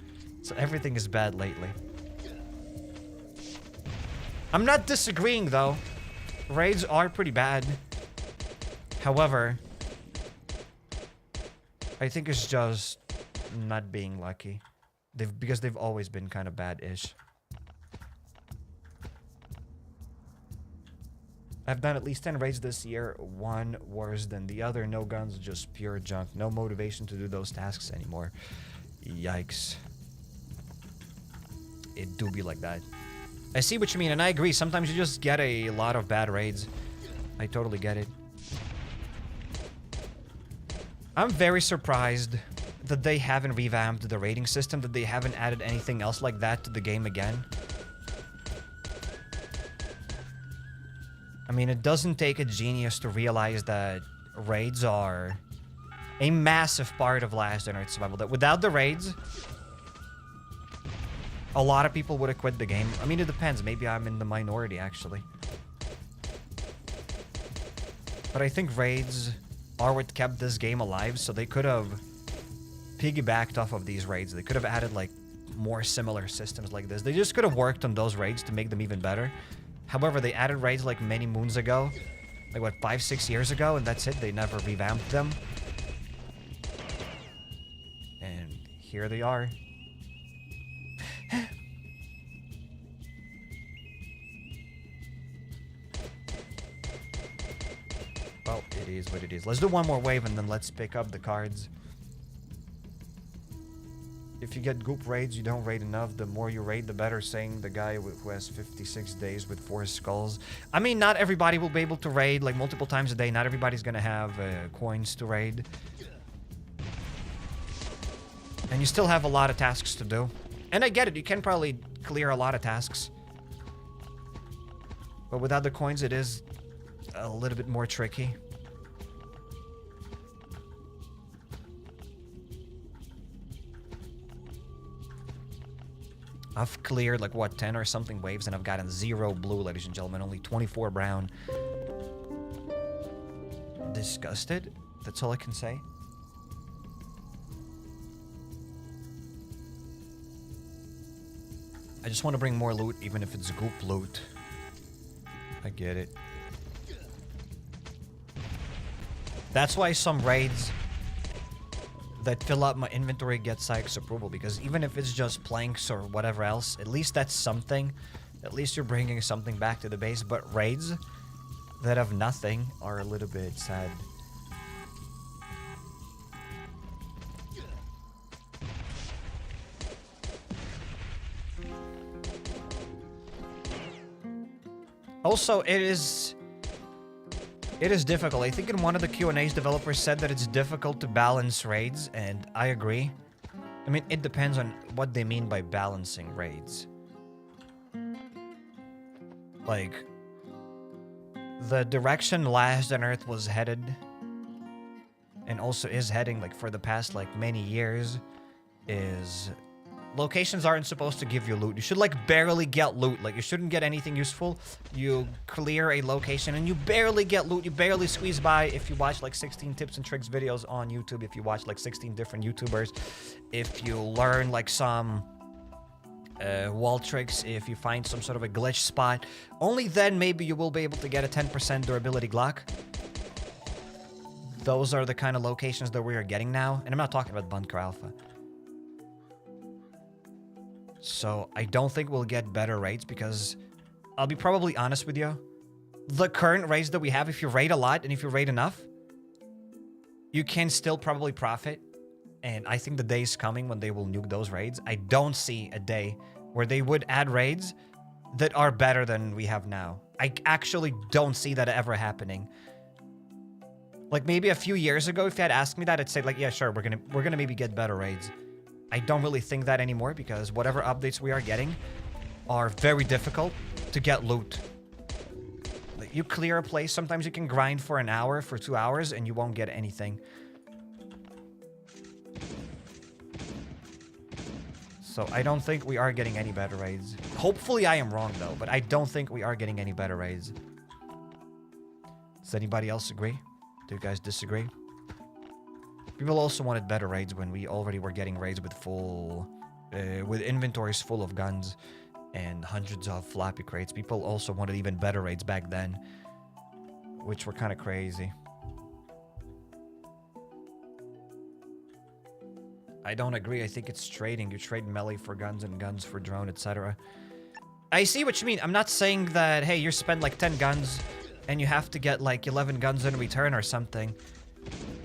So everything is bad lately. I'm not disagreeing though. Raids are pretty bad. However, I think it's just not being lucky. Because they've always been kind of bad-ish. I've done at least 10 raids this year, one worse than the other. No guns, just pure junk. No motivation to do those tasks anymore. Yikes. It do be like that. I see what you mean, and I agree. Sometimes you just get a lot of bad raids. I totally get it. I'm very surprised that they haven't revamped the rating system, that they haven't added anything else like that to the game again. I mean, it doesn't take a genius to realize that raids are a massive part of Last Generation Survival. That without the raids, a lot of people would have quit the game. I mean, it depends. Maybe I'm in the minority, actually. But I think raids are what kept this game alive, so they could have piggybacked off of these raids. They could have added, like, more similar systems like this. They just could have worked on those raids to make them even better. However, they added raids like many moons ago. Like, what, 5-6 years ago? And that's it. They never revamped them. And here they are. Well, it is what it is. Let's do one more wave and then let's pick up the cards. If you get goop raids, you don't raid enough. The more you raid, the better, saying the guy who has 56 days with 4 skulls. I mean, not everybody will be able to raid like multiple times a day. Not everybody's gonna have coins to raid. And you still have a lot of tasks to do. And I get it, you can probably clear a lot of tasks. But without the coins, it is a little bit more tricky. I've cleared like what, 10 or something waves, and I've gotten 0 blue, ladies and gentlemen, only 24 brown. Disgusted, that's all I can say. I just want to bring more loot, even if it's goop loot. I get it. That's why some raids that fill up my inventory get Psych's approval, because even if it's just planks or whatever else, at least that's something. At least you're bringing something back to the base. But raids that have nothing are a little bit sad. Also, it is difficult. I think in one of the Q&As, developers said that it's difficult to balance raids, and I agree. I mean, it depends on what they mean by balancing raids. Like, the direction Last on Earth was headed, and also is heading, like, for the past, like, many years, is locations aren't supposed to give you loot. You should, like, barely get loot. Like, you shouldn't get anything useful. You clear a location and you barely get loot. You barely squeeze by. If you watch, like, 16 tips and tricks videos on YouTube, if you watch, like, 16 different YouTubers, if you learn, like, some wall tricks, if you find some sort of a glitch spot, only then maybe you will be able to get a 10% durability Glock. Those are the kind of locations that we are getting now. And I'm not talking about Bunker Alfa. So I don't think we'll get better raids, because I'll be probably honest with you. The current raids that we have, if you raid a lot and if you raid enough, you can still probably profit. And I think the day is coming when they will nuke those raids. I don't see a day where they would add raids that are better than we have now. I actually don't see that ever happening. Like, maybe a few years ago, if you had asked me that, I'd say, like, yeah, sure, we're gonna maybe get better raids. I don't really think that anymore, because whatever updates we are getting are very difficult to get loot. Like, you clear a place, sometimes you can grind for an hour, for 2 hours, and you won't get anything. So I don't think we are getting any better raids. Hopefully I am wrong though, but I don't think we are getting any better raids. Does anybody else agree? Do you guys disagree? People also wanted better raids when we already were getting raids with full... with inventories full of guns and hundreds of floppy crates. People also wanted even better raids back then, which were kind of crazy. I don't agree. I think it's trading. You trade melee for guns and guns for drone, etc. I see what you mean. I'm not saying that, hey, you spend like 10 guns and you have to get like 11 guns in return or something.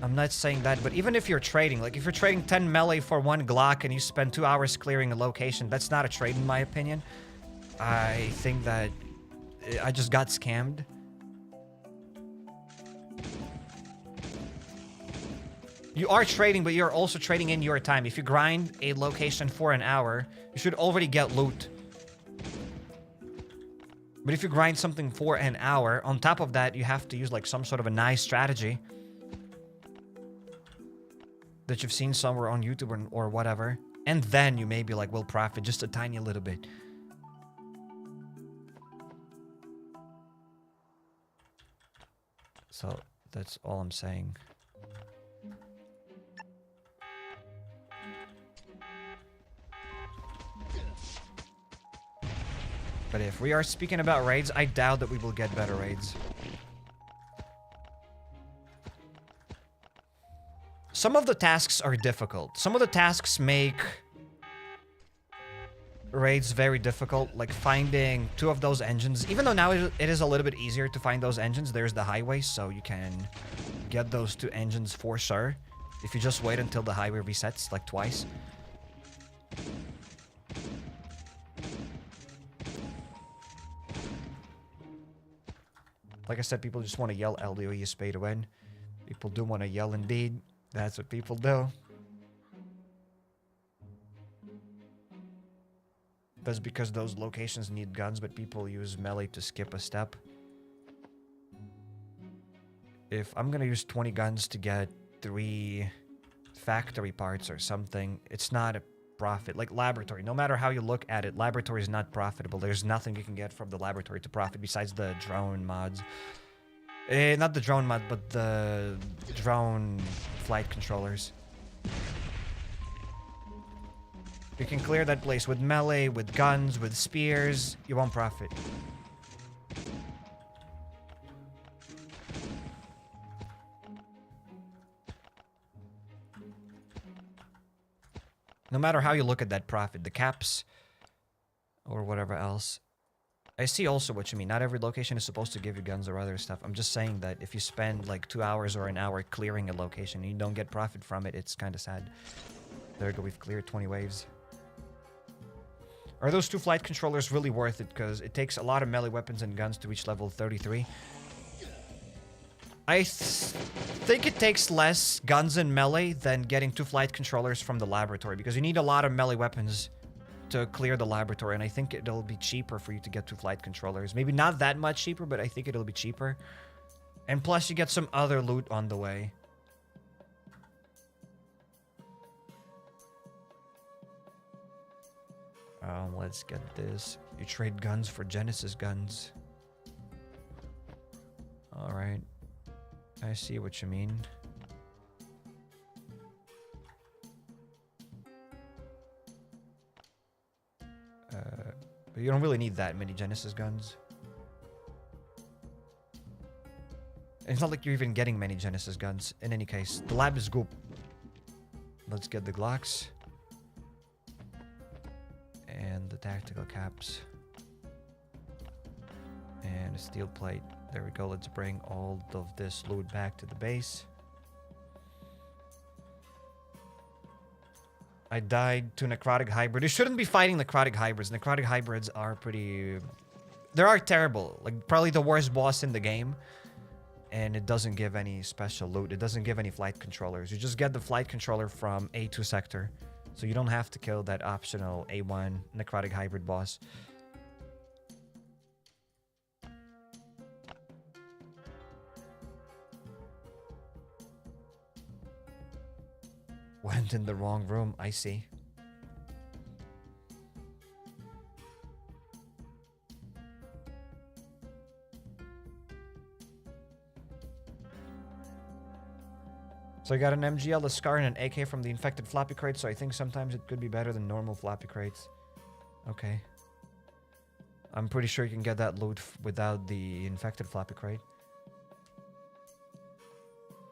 I'm not saying that, but even if you're trading, like if you're trading 10 melee for 1 Glock and you spend 2 hours clearing a location, that's not a trade in my opinion. I think that I just got scammed. You are trading, but you're also trading in your time. If you grind a location for an hour, you should already get loot. But if you grind something for an hour, on top of that, you have to use like some sort of a nice strategy that you've seen somewhere on YouTube or whatever. And then you maybe like will profit just a tiny little bit. So that's all I'm saying. But if we are speaking about raids, I doubt that we will get better raids. Some of the tasks are difficult. Some of the tasks make raids very difficult, like finding 2 of those engines. Even though now it is a little bit easier to find those engines, there's the highway, so you can get those 2 engines for sure. If you just wait until the highway resets, like twice. Like I said, people just want to yell LDoE is pay to win. People do want to yell indeed. That's what people do. That's because those locations need guns, but people use melee to skip a step. If I'm gonna use 20 guns to get 3 factory parts or something, it's not a profit. Like laboratory, no matter how you look at it, laboratory is not profitable. There's nothing you can get from the laboratory to profit besides the drone mods. Not the drone mod, but the drone flight controllers. You can clear that place with melee, with guns, with spears. You won't profit. No matter how you look at that profit, the caps or whatever else. I see also what you mean. Not every location is supposed to give you guns or other stuff. I'm just saying that if you spend like 2 hours or an hour clearing a location and you don't get profit from it, it's kind of sad. There we go, we've cleared 20 waves. Are those 2 flight controllers really worth it? Because it takes a lot of melee weapons and guns to reach level 33. I think it takes less guns and melee than getting 2 flight controllers from the laboratory, because you need a lot of melee weapons to clear the laboratory, and I think it'll be cheaper for you to get 2 flight controllers. Maybe not that much cheaper, but I think it'll be cheaper. And plus you get some other loot on the way. Let's get this. You trade guns for Genesis guns. Alright. I see what you mean. But you don't really need that many Genesis guns. It's not like you're even getting many Genesis guns. In any case, the lab is good. Let's get the Glocks. And the tactical caps. And a steel plate. There we go. Let's bring all of this loot back to the base. I died to necrotic hybrid. You shouldn't be fighting necrotic hybrids. Necrotic hybrids are pretty... They are terrible. Like, probably the worst boss in the game. And it doesn't give any special loot. It doesn't give any flight controllers. You just get the flight controller from A2 sector. So you don't have to kill that optional A1 necrotic hybrid boss. Went in the wrong room. I see. So I got an MGL, a Scar, and an AK from the infected floppy crate, so I think sometimes it could be better than normal floppy crates. Okay. I'm pretty sure you can get that loot without the infected floppy crate.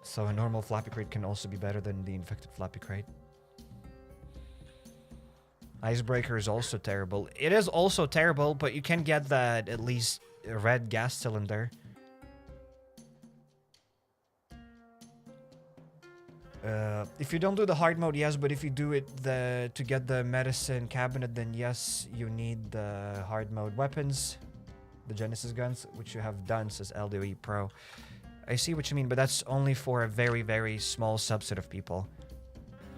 So a normal floppy crate can also be better than the infected floppy crate. Icebreaker is also terrible. It is also terrible, but you can get that at least red gas cylinder. If you don't do the hard mode, yes, but if you do it to get the medicine cabinet, then yes, you need the hard mode weapons, the Genesis guns, which you have done, says LDoE Pro. I see what you mean, but that's only for a very, very small subset of people.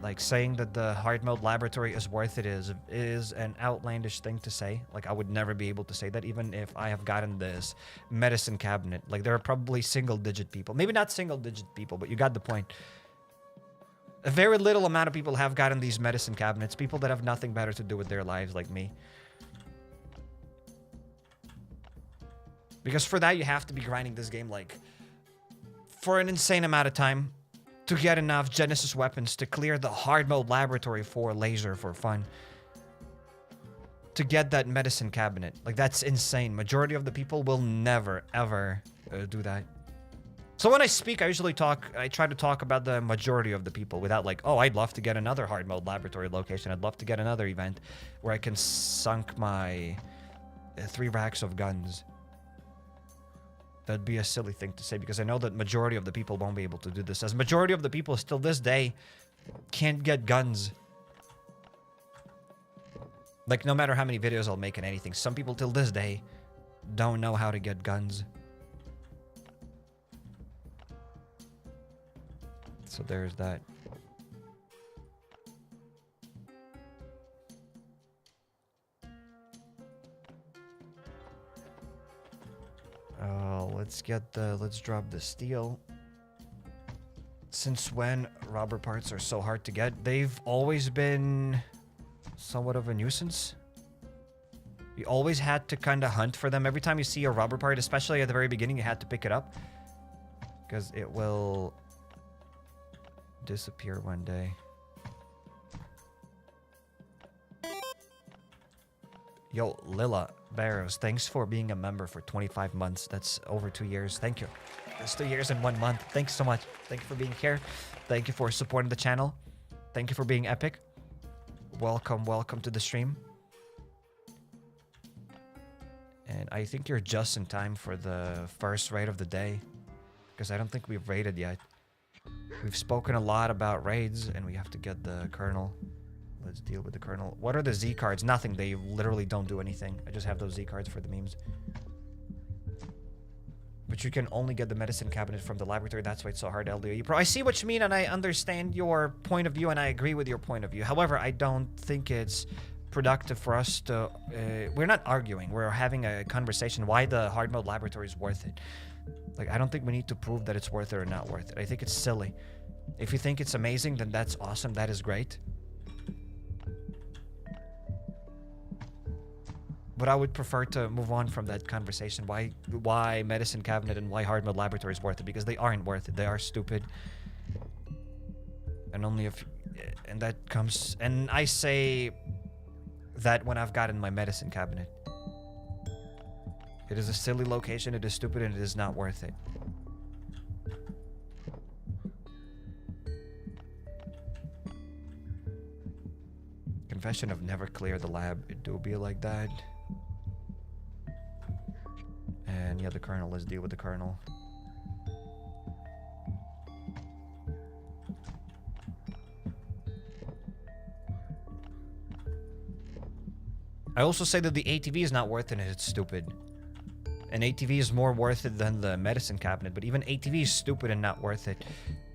Like, saying that the hard mode laboratory is worth it is an outlandish thing to say. Like, I would never be able to say that, even if I have gotten this medicine cabinet. Like, there are probably single-digit people. Maybe not single-digit people, but you got the point. A very little amount of people have gotten these medicine cabinets. People that have nothing better to do with their lives, like me. Because for that, you have to be grinding this game, like, for an insane amount of time to get enough Genesis weapons to clear the hard mode laboratory for laser for fun. To get that medicine cabinet. Like, that's insane. Majority of the people will never, ever do that. So when I speak, I try to talk about the majority of the people without like, oh, I'd love to get another hard mode laboratory location. I'd love to get another event where I can sunk my 3 racks of guns. That'd be a silly thing to say because I know that majority of the people won't be able to do this. As majority of the people still this day can't get guns. Like, no matter how many videos I'll make and anything, some people till this day don't know how to get guns. So there's that. Let's drop the steel. Since when rubber parts are so hard to get? They've always been somewhat of a nuisance. You always had to kind of hunt for them. Every time you see a rubber part, especially at the very beginning, you had to pick it up. Because it will disappear one day. Yo, Lila Barrows, thanks for being a member for 25 months. That's over 2 years. Thank you. That's 2 years and 1 month. Thanks so much. Thank you for being here. Thank you for supporting the channel. Thank you for being epic. Welcome, welcome to the stream. And I think you're just in time for the first raid of the day. Because I don't think we've raided yet. We've spoken a lot about raids, and we have to get the Colonel. Let's deal with the Colonel. What are the Z cards? Nothing. They literally don't do anything. I just have those Z cards for the memes. But you can only get the medicine cabinet from the laboratory. That's why it's so hard, LDoE Pro. I see what you mean, and I understand your point of view, and I agree with your point of view. However, I don't think it's productive for us to... we're not arguing. We're having a conversation why the hard mode laboratory is worth it. Like, I don't think we need to prove that it's worth it or not worth it. I think it's silly. If you think it's amazing, then that's awesome. That is great. But I would prefer to move on from that conversation. Why medicine cabinet and why hard mode laboratory is worth it? Because they aren't worth it. They are stupid. And only if... And that comes... And I say that when I've gotten my medicine cabinet. It is a silly location, it is stupid, and it is not worth it. Confession of never clear the lab. It do be like that. And yeah, the Colonel. Let's deal with the Colonel. I also say that the ATV is not worth it and it's stupid. An ATV is more worth it than the medicine cabinet, but even ATV is stupid and not worth it.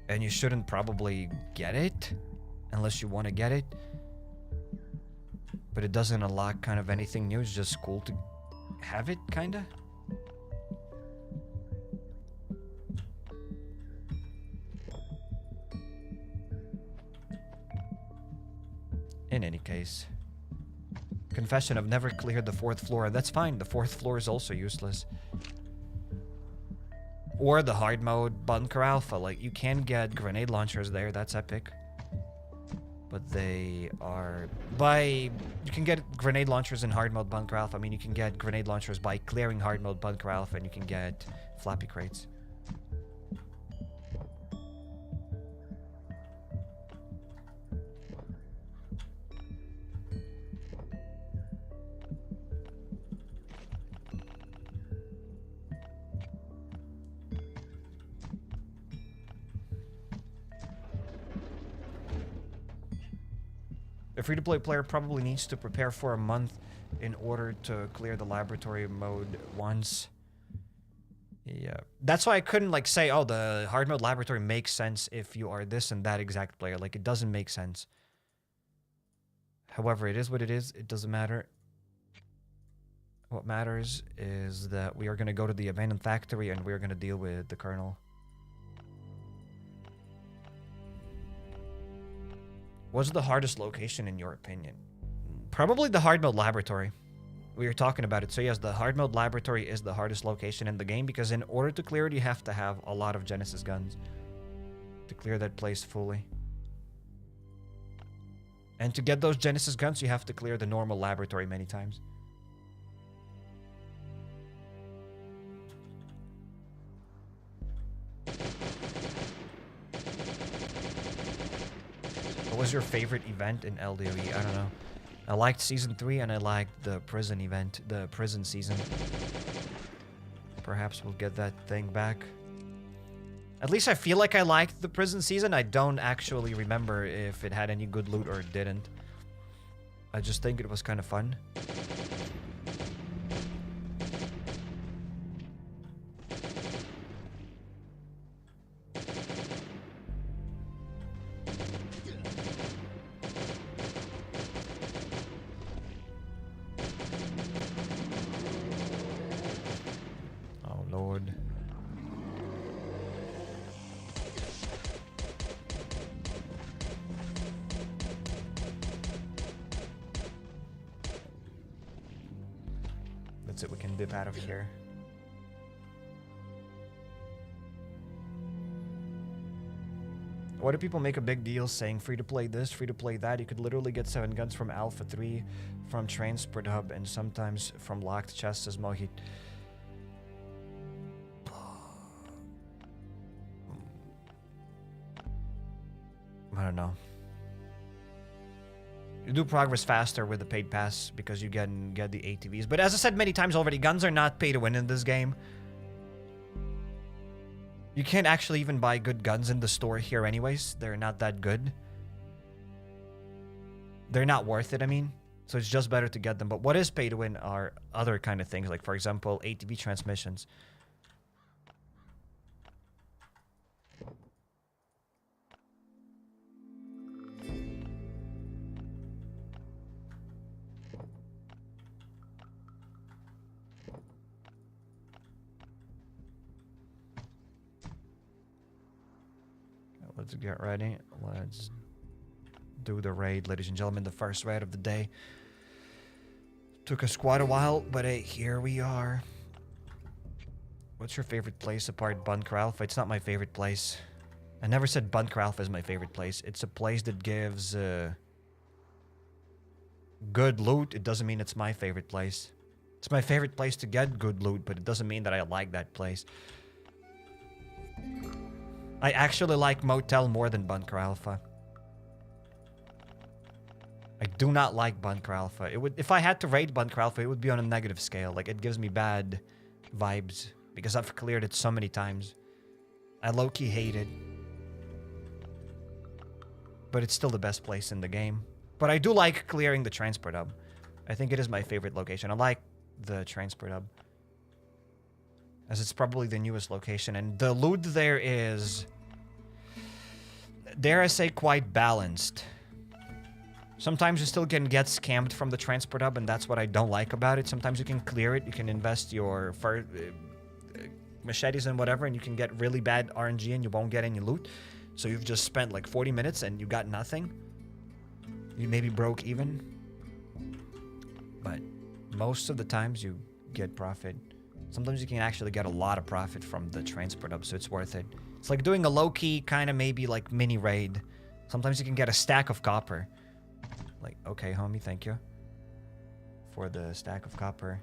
And you shouldn't probably get it, unless you want to get it. But it doesn't unlock kind of anything new, it's just cool to have it, kinda. In any case. Confession, I've never cleared the 4th floor. That's fine. The 4th floor is also useless. Or the hard mode Bunker Alfa. Like, you can get grenade launchers there. That's epic. But they are... You can get grenade launchers in hard mode Bunker Alfa. I mean, you can get grenade launchers by clearing hard mode Bunker Alfa, and you can get flappy crates. A free-to-play player probably needs to prepare for a month in order to clear the laboratory mode once. Yeah. That's why I couldn't, like, say, oh, the hard mode laboratory makes sense if you are this and that exact player. Like, it doesn't make sense. However, it is what it is. It doesn't matter. What matters is that we are going to go to the abandoned factory and we're going to deal with the Colonel. What's the hardest location in your opinion? Probably the hard mode laboratory. We were talking about it. So yes, the hard mode laboratory is the hardest location in the game because in order to clear it, you have to have a lot of Genesis guns to clear that place fully. And to get those Genesis guns, you have to clear the normal laboratory many times. What was your favorite event in LDoE? I don't know. I liked Season 3 and I liked the prison event, the prison season. Perhaps we'll get that thing back. At least I feel like I liked the prison season. I don't actually remember if it had any good loot or it didn't. I just think it was kind of fun. That's it, we can dip out of here. Why do people make a big deal saying free to play this, free to play that? You could literally get 7 guns from Alpha 3, from Transport Hub, and sometimes from locked chests as Mohit. I don't know. You do progress faster with the paid pass because you get the ATVs. But as I said many times already, guns are not pay to win in this game. You can't actually even buy good guns in the store here anyways. They're not that good. They're not worth it, I mean. So it's just better to get them. But what is pay to win are other kind of things. Like, for example, ATV transmissions. Let's get ready. Let's do the raid, ladies and gentlemen. The first raid of the day. Took us quite a while, but hey, here we are. What's your favorite place apart Bunker Alfa? It's not my favorite place. I never said Bunker Alfa is my favorite place. It's a place that gives good loot. It doesn't mean it's my favorite place. It's my favorite place to get good loot, but it doesn't mean that I like that place. I actually like Motel more than Bunker Alfa. I do not like Bunker Alfa. It would, if I had to rate Bunker Alfa, it would be on a negative scale. Like, it gives me bad vibes because I've cleared it so many times. I low-key hate it. But it's still the best place in the game. But I do like clearing the Transport Hub. I think it is my favorite location. I like the Transport Hub, as it's probably the newest location. And the loot there is, dare I say, quite balanced. Sometimes you still can get scammed from the Transport Hub, and that's what I don't like about it. Sometimes you can clear it, you can invest your machetes and whatever, and you can get really bad RNG and you won't get any loot. So you've just spent like 40 minutes and you got nothing. You maybe broke even. But most of the times you get profit. Sometimes you can actually get a lot of profit from the transport hub, so it's worth it. It's like doing a low-key kind of maybe like mini raid. Sometimes you can get a stack of copper. Like, okay, homie, thank you for the stack of copper.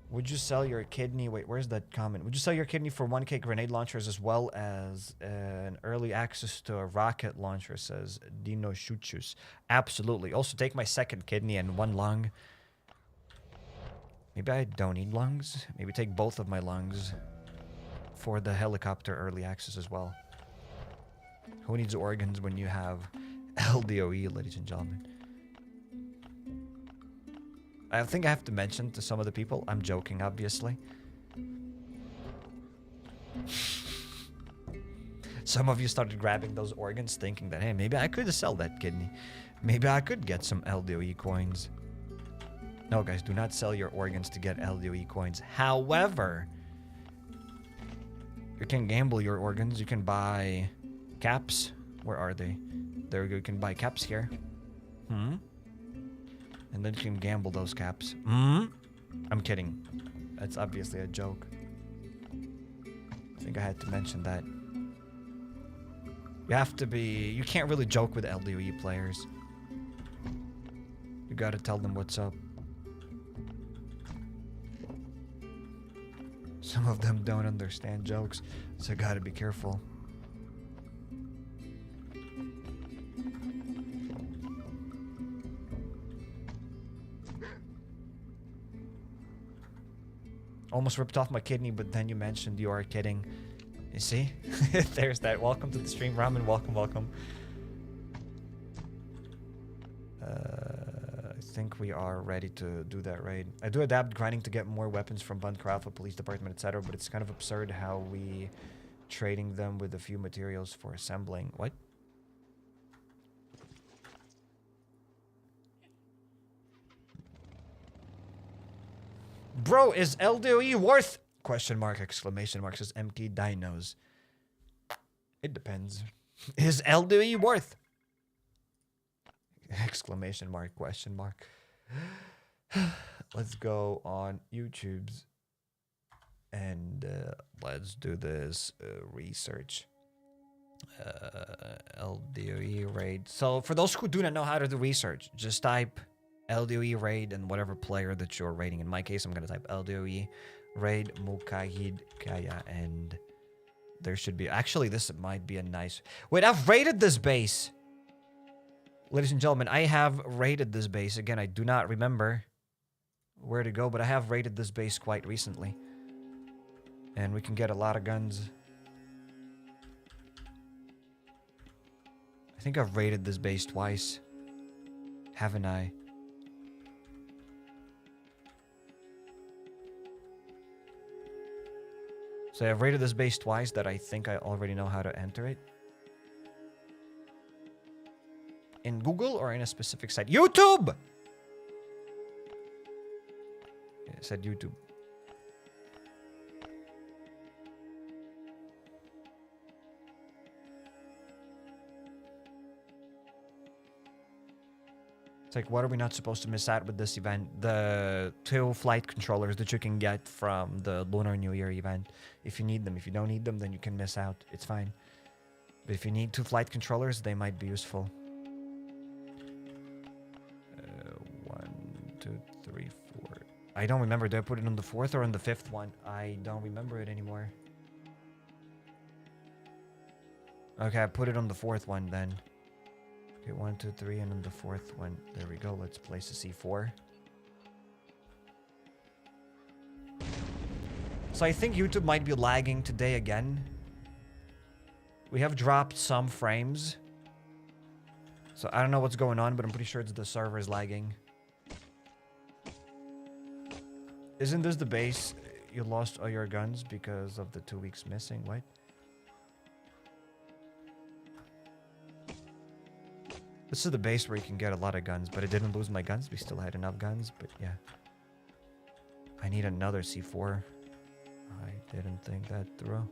Would you sell your kidney? Wait, where's that comment? Would you sell your kidney for 1K grenade launchers as well as an early access to a rocket launcher, says Dino Chuchus. Absolutely. Also, take my second kidney and 1 lung. Maybe I don't need lungs. Maybe take both of my lungs for the helicopter early access as well. Who needs organs when you have LDoE, ladies and gentlemen? I think I have to mention to some of the people, I'm joking, obviously. Some of you started grabbing those organs thinking that, hey, maybe I could sell that kidney. Maybe I could get some LDoE coins. No, guys, do not sell your organs to get LDoE coins. However, you can gamble your organs. You can buy caps. Where are they? There we go. You can buy caps here. And then you can gamble those caps. I'm kidding. That's obviously a joke. I think I had to mention that. You have to be... You can't really joke with LDoE players. You gotta tell them what's up. Some of them don't understand jokes, so gotta be careful. Almost ripped off my kidney, but then you mentioned you are kidding. You see? There's that. Welcome to the stream, Ramen. Welcome, welcome. I think we are ready to do that raid. I do adapt grinding to get more weapons from Bunker Alfa, police department, etc. But it's kind of absurd how we trading them with a few materials for assembling. What? Bro, is LDoE worth? Question mark, exclamation mark, says MK Dinos. It depends. Is LDoE worth? Exclamation mark, question mark. Let's go on YouTube's and let's do this research. LDoE raid. So for those who do not know how to do research, just type LDoE raid and whatever player that you're raiding. In my case, I'm gonna type LDoE raid Mukahid Kaya, and there should be... Actually, this might be a nice... Wait, I've raided this base. Ladies and gentlemen, I have raided this base. Again, I do not remember where to go, but I have raided this base quite recently. And we can get a lot of guns. I think I've raided this base twice. Haven't I? So I've raided this base twice that I think I already know how to enter it. In Google or in a specific site? YouTube! It said YouTube. It's like, what are we not supposed to miss out with this event? The 2 flight controllers that you can get from the Lunar New Year event. If you need them. If you don't need them, then you can miss out. It's fine. But if you need 2 flight controllers, they might be useful. 1, 2, 3, 4. I don't remember. Did I put it on the 4th or on the 5th one? I don't remember it anymore. Okay, I put it on the 4th one then. Okay, 1, 2, 3, and then the 4th one. There we go. Let's place a C4. So I think YouTube might be lagging today again. We have dropped some frames. So I don't know what's going on, but I'm pretty sure it's the server's lagging. Isn't this the base you lost all your guns because of the 2 weeks missing? What? This is the base where you can get a lot of guns, but I didn't lose my guns. We still had enough guns, but yeah. I need another C4. I didn't think that through.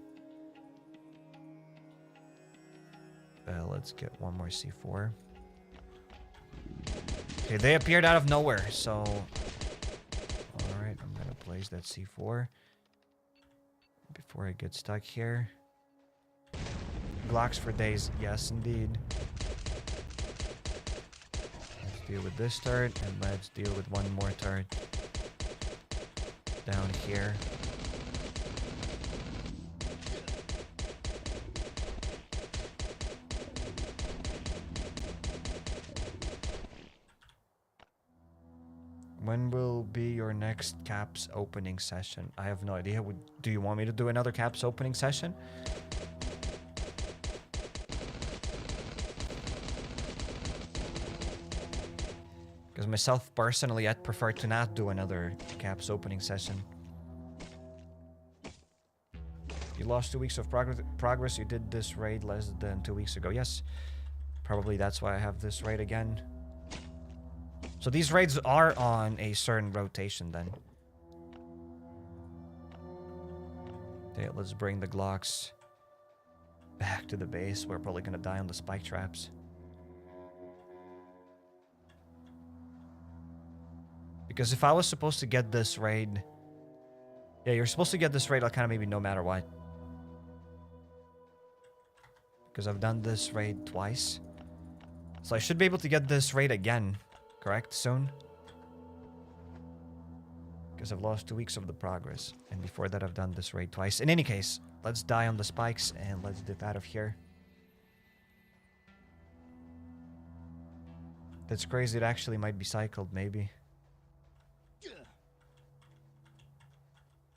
Let's get one more C4. Okay, they appeared out of nowhere, so... Alright, I'm gonna place that C4. Before I get stuck here. Glocks for days, yes indeed. Let's deal with this turret, and let's deal with one more turret. Down here. When will be your next caps opening session? I have no idea. Do you want me to do another caps opening session? Because myself personally, I'd prefer to not do another caps opening session. You lost 2 weeks of progress. You did this raid less than 2 weeks ago. Yes, probably that's why I have this raid again. So these raids are on a certain rotation then. Okay, let's bring the Glocks back to the base. We're probably gonna die on the spike traps. Because if I was supposed to get this raid... Yeah, you're supposed to get this raid kind of maybe no matter what. Because I've done this raid twice. So I should be able to get this raid again. Correct? Soon? Because I've lost 2 weeks of the progress. And before that I've done this raid twice. In any case, let's die on the spikes and let's dip out of here. That's crazy. It actually might be cycled, maybe.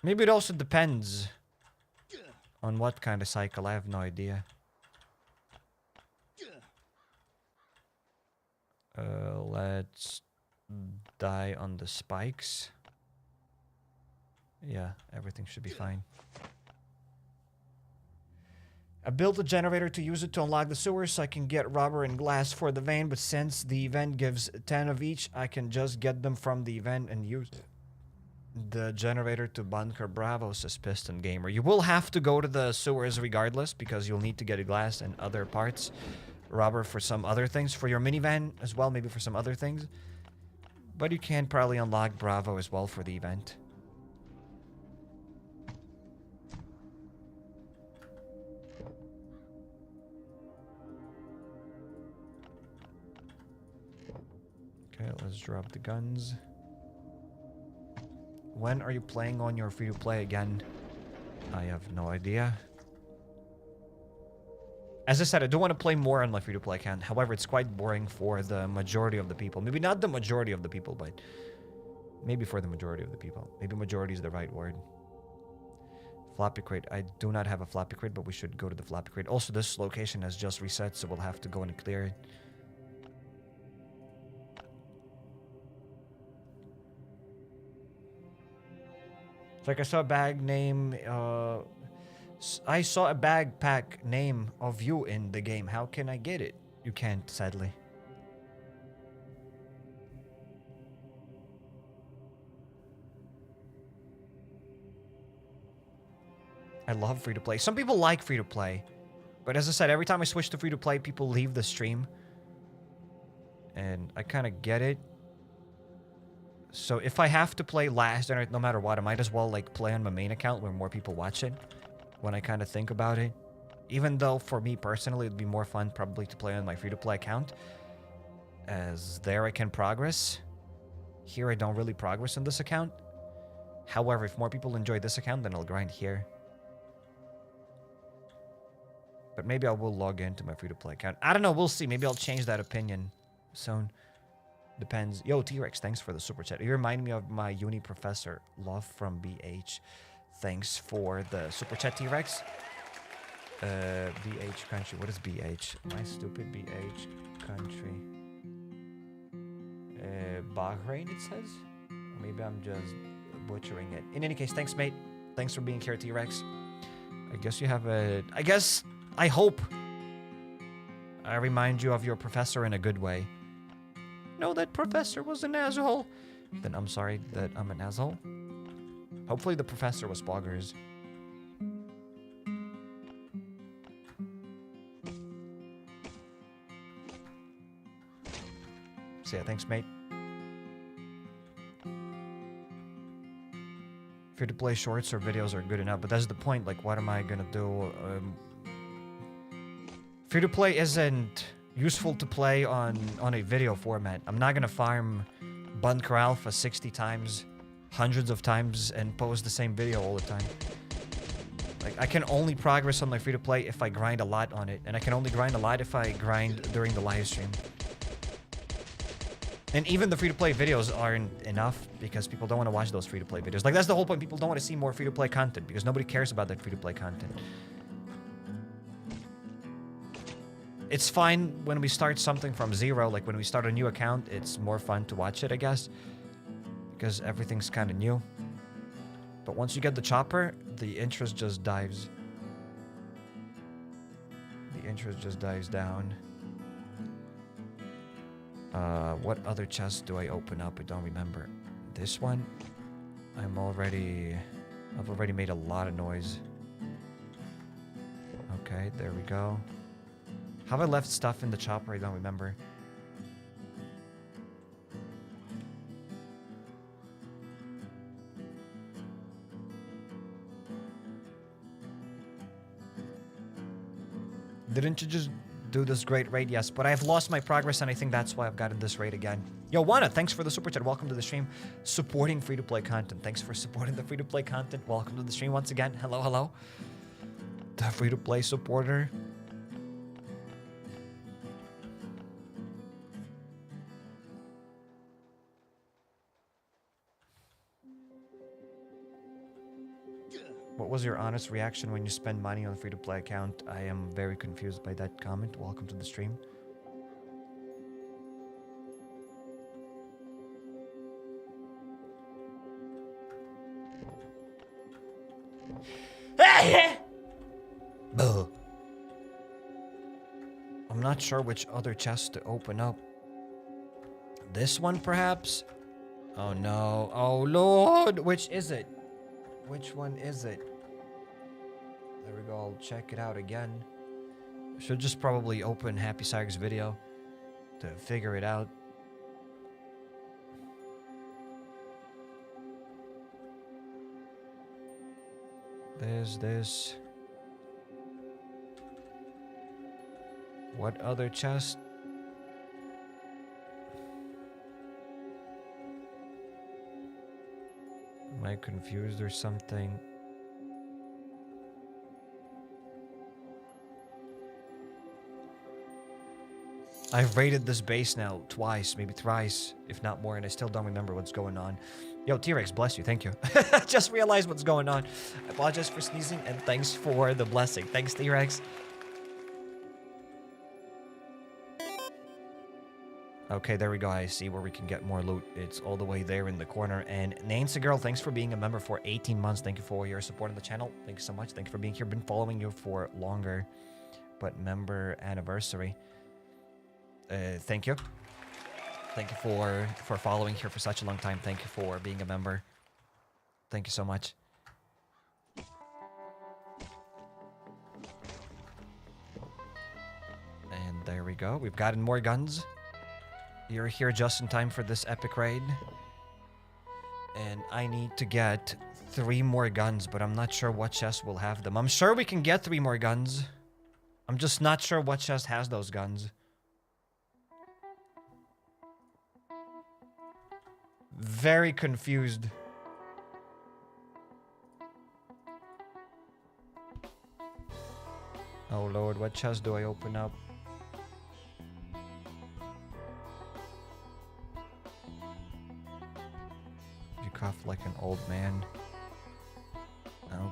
Maybe it also depends on what kind of cycle. I have no idea. Let's die on the spikes. Yeah, everything should be fine. I built a generator to use it to unlock the sewers so I can get rubber and glass for the vein, but since the event gives 10 of each, I can just get them from the event and use the generator to Bunker Bravo, says Piston Gamer. You will have to go to the sewers regardless because you'll need to get a glass and other parts. Rubber for some other things, for your minivan as well, maybe for some other things. But you can probably unlock Bravo as well for the event. Okay, let's drop the guns. When are you playing on your free-to-play again? I have no idea. As I said, I do want to play more on my free-to-play account. However, it's quite boring for the majority of the people. Maybe not the majority of the people, but maybe for the majority of the people. Maybe majority is the right word. Floppy crate. I do not have a floppy crate, but we should go to the floppy crate. Also, this location has just reset, so we'll have to go and clear it. It's like I saw a bag name... I saw a backpack name of you in the game. How can I get it? You can't, sadly. I love free-to-play. Some people like free-to-play. But as I said, every time I switch to free-to-play, people leave the stream. And I kind of get it. So if I have to play last, no matter what, I might as well like play on my main account where more people watch it. When I kind of think about it. Even though for me personally it'd be more fun probably to play on my free-to-play account. As there I can progress. Here I don't really progress on this account. However, if more people enjoy this account, then I'll grind here. But maybe I will log into my free-to-play account. I don't know, we'll see. Maybe I'll change that opinion soon. Depends. Yo, T-Rex, thanks for the super chat. You remind me of my uni professor. Love from BH. Thanks for the super chat, T-Rex. BH country. What is BH? My stupid BH country. Bahrain, it says? Maybe I'm just butchering it. In any case, thanks, mate. Thanks for being here, T-Rex. I guess you have a... I hope I remind you of your professor in a good way. No, that professor was an asshole. Then I'm sorry that I'm an asshole. Hopefully the professor was boggers. So yeah, thanks, mate. Free-to-play shorts or videos are good enough, but that's the point. Like, what am I gonna do? Free-to-play isn't useful to play on a video format. I'm not gonna farm Bunker Alfa 60 times, hundreds of times, and post the same video all the time. Like, I can only progress on my free-to-play if I grind a lot on it, and I can only grind a lot if I grind during the live stream. And even the free-to-play videos aren't enough because people don't want to watch those free-to-play videos. Like, that's the whole point. People don't want to see more free-to-play content because nobody cares about that free-to-play content. It's fine when we start something from zero. Like, when we start a new account, it's more fun to watch it, I guess. Because everything's kind of new. But once you get the chopper, the interest just dives. The interest just dives down. What other chest do I open up? I don't remember. This one? I've already made a lot of noise. Okay, there we go. Have I left stuff in the chopper? I don't remember. Didn't you just do this great raid? Yes, but I've lost my progress, and I think that's why I've gotten this raid again. Yo, Wana, thanks for the super chat. Welcome to the stream. Supporting free-to-play content. Thanks for supporting the free-to-play content. Welcome to the stream once again. Hello, hello. The free-to-play supporter. What was your honest reaction when you spend money on a free-to-play account? I am very confused by that comment. Welcome to the stream. I'm not sure which other chest to open up. This one, perhaps? Oh, no. Oh, Lord. Which is it? Which one is it? There we go. I'll check it out again. Should just probably open HappyCairek's video to figure it out. There's this. What other chest? Am I confused or something? I've raided this base now twice, maybe thrice, if not more, and I still don't remember what's going on. Yo, T-Rex, bless you. Thank you. Just realized what's going on. I apologize for sneezing, and thanks for the blessing. Thanks, T-Rex. Okay, there we go. I see where we can get more loot. It's all the way there in the corner. And Nancy Girl, thanks for being a member for 18 months. Thank you for your support on the channel. Thank you so much. Thank you for being here. Been following you for longer, but member anniversary. Thank you. Thank you for following here for such a long time. Thank you for being a member. Thank you so much. And there we go. We've gotten more guns. You're here just in time for this epic raid. And I need to get 3 more guns, but I'm not sure what chest will have them. I'm sure we can get 3 more guns. I'm just not sure what chest has those guns. Very confused. Oh Lord, what chest do I open up? You cough like an old man.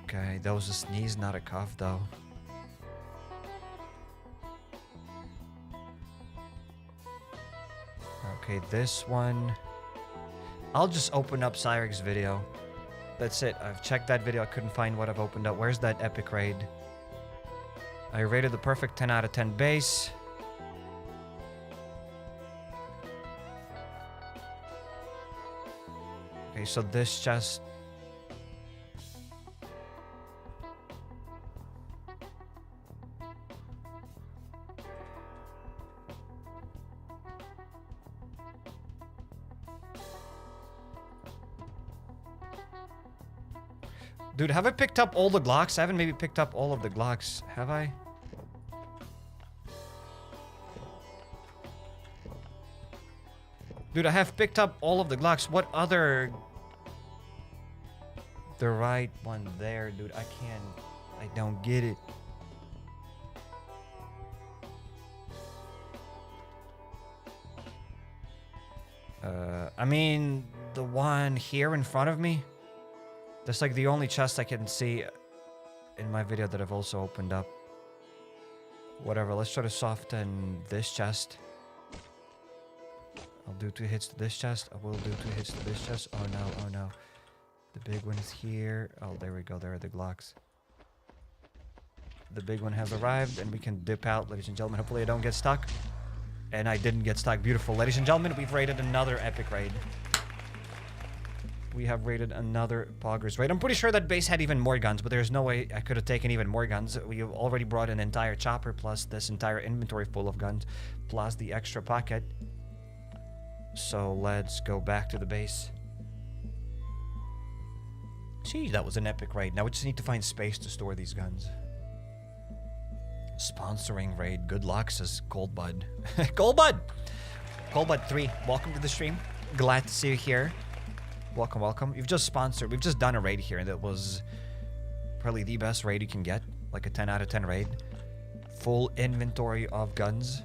Okay, that was a sneeze, not a cough though. Okay, this one. I'll just open up Cairek's video. That's it. I've checked that video. I couldn't find what I've opened up. Where's that epic raid? I rated the perfect 10 out of 10 base. Okay, so this chest. Dude, have I picked up all the Glocks? I haven't maybe picked up all of the Glocks. Have I? Dude, I have picked up all of the Glocks. What other... The right one there, dude. I can't... I don't get it. I mean, the one here in front of me. That's like the only chest I can see in my video that I've also opened up. Whatever, let's try to soften this chest. I'll do 2 hits to this chest. I will do 2 hits to this chest. Oh no, oh no. The big one is here. Oh, there we go. There are the Glocks. The big one has arrived and we can dip out, ladies and gentlemen. Hopefully I don't get stuck. And I didn't get stuck. Beautiful. Ladies and gentlemen, we've raided another epic raid. We have raided another Poggers raid. I'm pretty sure that base had even more guns, but there's no way I could have taken even more guns. We have already brought an entire chopper, plus this entire inventory full of guns, plus the extra pocket. So let's go back to the base. Gee, that was an epic raid. Now we just need to find space to store these guns. Sponsoring raid. Good luck, says Coldbud. Coldbud! Coldbud 3, welcome to the stream. Glad to see you here. Welcome, welcome. You've just sponsored. We've just done a raid here that was probably the best raid you can get. Like a 10 out of 10 raid. Full inventory of guns.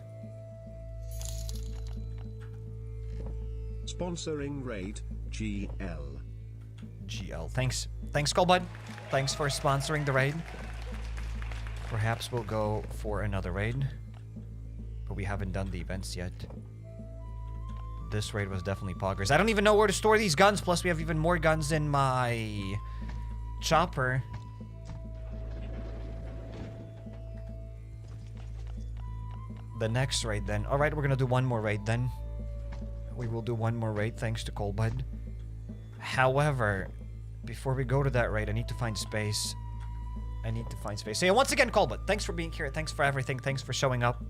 Sponsoring raid, GL. GL. Thanks. Thanks, Coldbud. Thanks for sponsoring the raid. Perhaps we'll go for another raid. But we haven't done the events yet. This raid was definitely Poggers. I don't even know where to store these guns. Plus, we have even more guns in my chopper. The next raid, then. Alright, we're gonna do one more raid, then. We will do one more raid, thanks to Coldbud. However, before we go to that raid, I need to find space. I need to find space. So yeah, once again, Coldbud, thanks for being here. Thanks for everything. Thanks for showing up.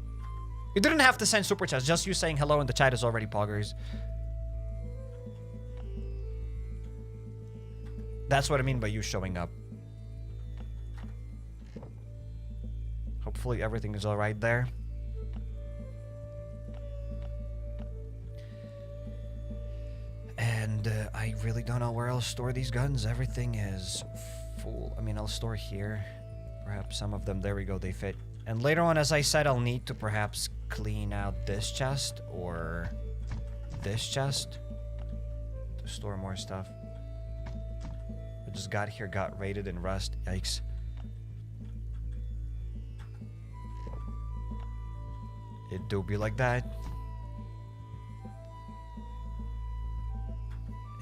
You didn't have to send super chats. Just you saying hello in the chat is already Poggers. That's what I mean by you showing up. Hopefully everything is alright there. And I really don't know where else to store these guns. Everything is full. I mean, I'll store here. Perhaps some of them. There we go. They fit. And later on, as I said, I'll need to perhaps clean out this chest or this chest to store more stuff. I just got here, got raided in Rust. Yikes. It do be like that.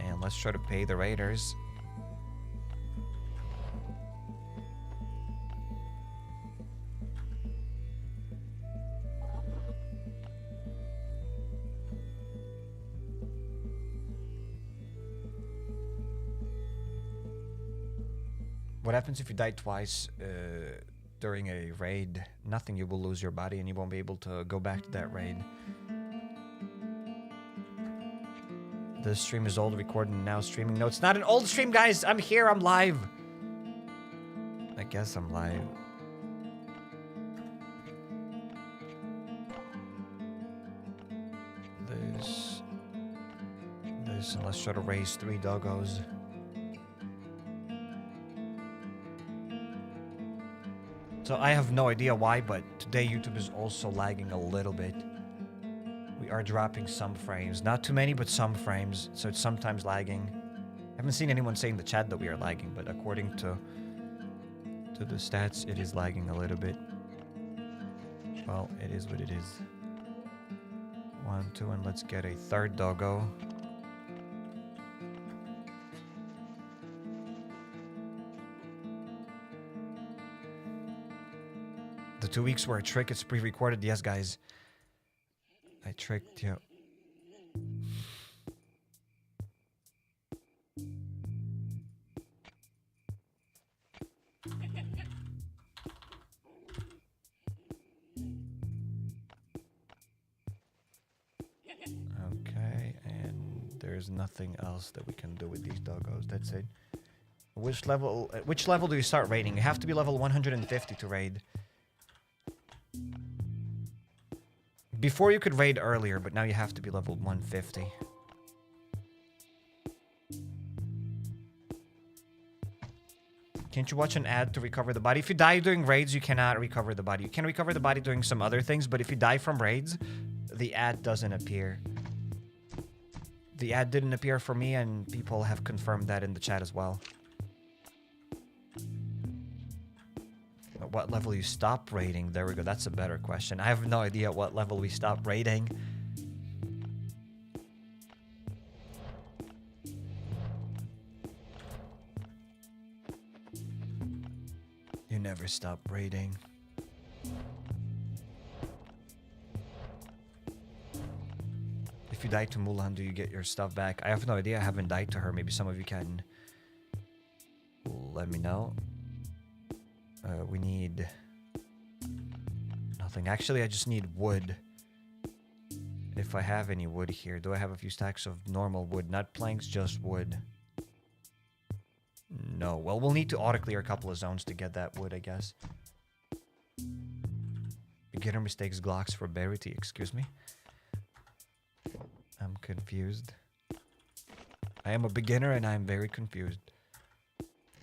And let's try to pay the raiders. What happens if you die twice during a raid? Nothing. You will lose your body and you won't be able to go back to that raid. The stream is old, recorded and now streaming. No, it's not an old stream, guys. I'm here. I'm live. I guess I'm live. This, and let's try to raise 3 doggos. So I have no idea why, but today YouTube is also lagging a little bit. We are dropping some frames. Not too many, but some frames. So it's sometimes lagging. I haven't seen anyone say in the chat that we are lagging, but according to the stats, it is lagging a little bit. Well, it is what it is. 1, 2, and let's get a 3rd doggo. The 2 weeks were a trick. It's pre-recorded. Yes, guys. I tricked you. Okay, and there's nothing else that we can do with these doggos. That's it. Which level do you start raiding? You have to be level 150 to raid. Before you could raid earlier, but now you have to be level 150. Can't you watch an ad to recover the body? If you die during raids, you cannot recover the body. You can recover the body doing some other things, but if you die from raids, the ad doesn't appear. The ad didn't appear for me, and people have confirmed that in the chat as well. At what level you stop raiding? There we go. That's a better question. I have no idea at what level we stop raiding. You never stop raiding. If you die to Mulan, do you get your stuff back? I have no idea. I haven't died to her. Maybe some of you can let me know. We need nothing. Actually, I just need wood. If I have any wood here. Do I have a few stacks of normal wood? Not planks, just wood. No. Well, we'll need to auto-clear a couple of zones to get that wood, I guess. Beginner mistakes Glocks for Berity. Excuse me. I'm confused. I am a beginner and I'm very confused.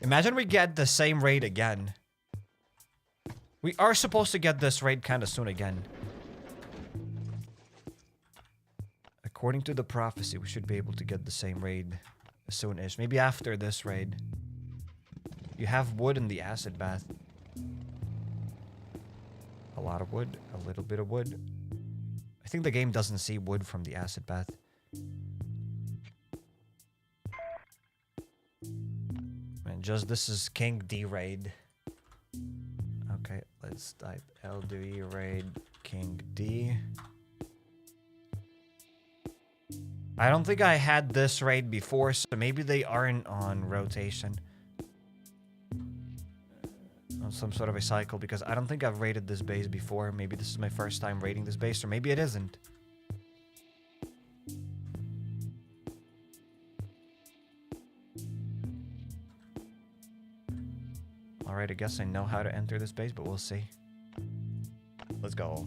Imagine we get the same raid again. We are supposed to get this raid kind of soon again. According to the prophecy, we should be able to get the same raid as soon-ish. Maybe after this raid. You have wood in the acid bath. A lot of wood. A little bit of wood. I think the game doesn't see wood from the acid bath. And just this is King D raid. Okay, let's type LDoE raid King D. I don't think I had this raid before, so maybe they aren't on rotation. On some sort of a cycle, because I don't think I've raided this base before. Maybe this is my first time raiding this base, or maybe it isn't. Alright, I guess I know how to enter this base, but we'll see. Let's go.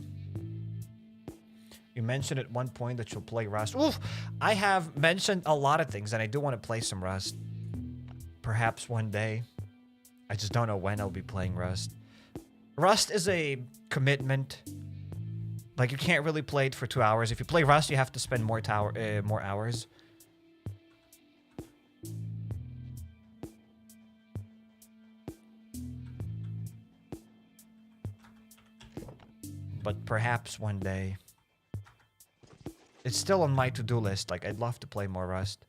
You mentioned at one point that you'll play Rust. Oof! I have mentioned a lot of things, and I do want to play some Rust. Perhaps one day. I just don't know when I'll be playing Rust. Rust is a commitment. Like, you can't really play it for 2 hours. If you play Rust, you have to spend more hours. But perhaps one day. It's still on my to-do list. Like, I'd love to play more Rust.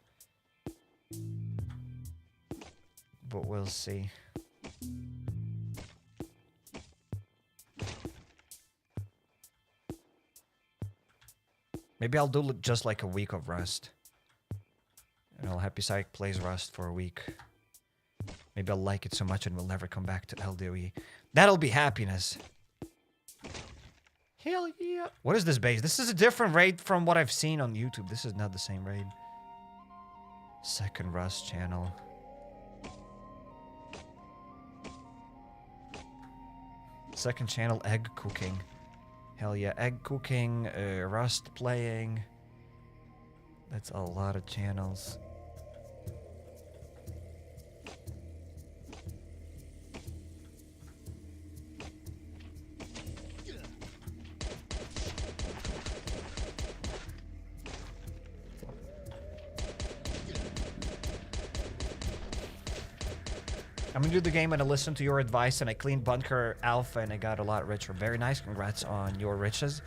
But we'll see. Maybe I'll do just like a week of Rust. And HappyCairek plays Rust for a week. Maybe I'll like it so much and we'll never come back to LDoE. That'll be happiness. Hell yeah. What is this base? This is a different raid from what I've seen on YouTube. This is not the same raid. Second Rust channel. Second channel, egg cooking. Hell yeah, egg cooking, Rust playing. That's a lot of channels. I'm gonna do the game and I listened to your advice and I cleaned Bunker Alfa and I got a lot richer. Very nice. Congrats on your riches.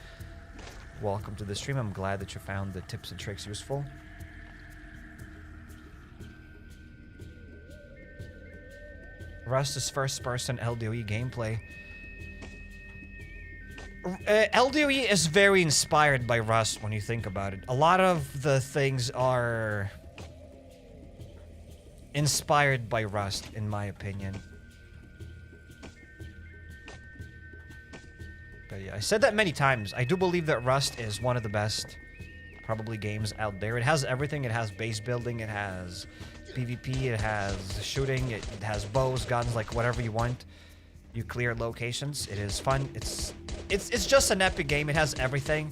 Welcome to the stream. I'm glad that you found the tips and tricks useful. Rust is first-person LDoE gameplay. LDoE is very inspired by Rust when you think about it. A lot of the things are inspired by Rust, in my opinion. But yeah, I said that many times. I do believe that Rust is one of the best probably games out there. It has everything. It has base building. It has PvP. It has shooting. It has bows, guns, like whatever you want. You clear locations. It is fun. It's just an epic game. It has everything.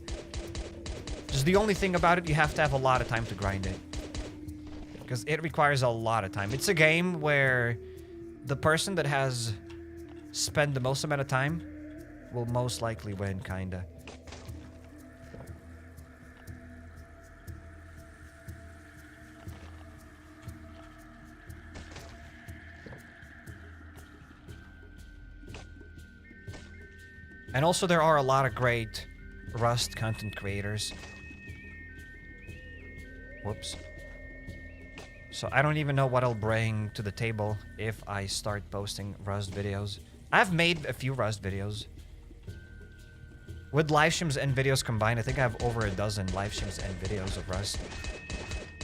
Just the only thing about it, you have to have a lot of time to grind it. Because it requires a lot of time. It's a game where the person that has spent the most amount of time will most likely win, kinda. And also there are a lot of great Rust content creators. Whoops. So I don't even know what I'll bring to the table if I start posting Rust videos. I've made a few Rust videos. With live streams and videos combined, I think I have over a dozen live streams and videos of Rust.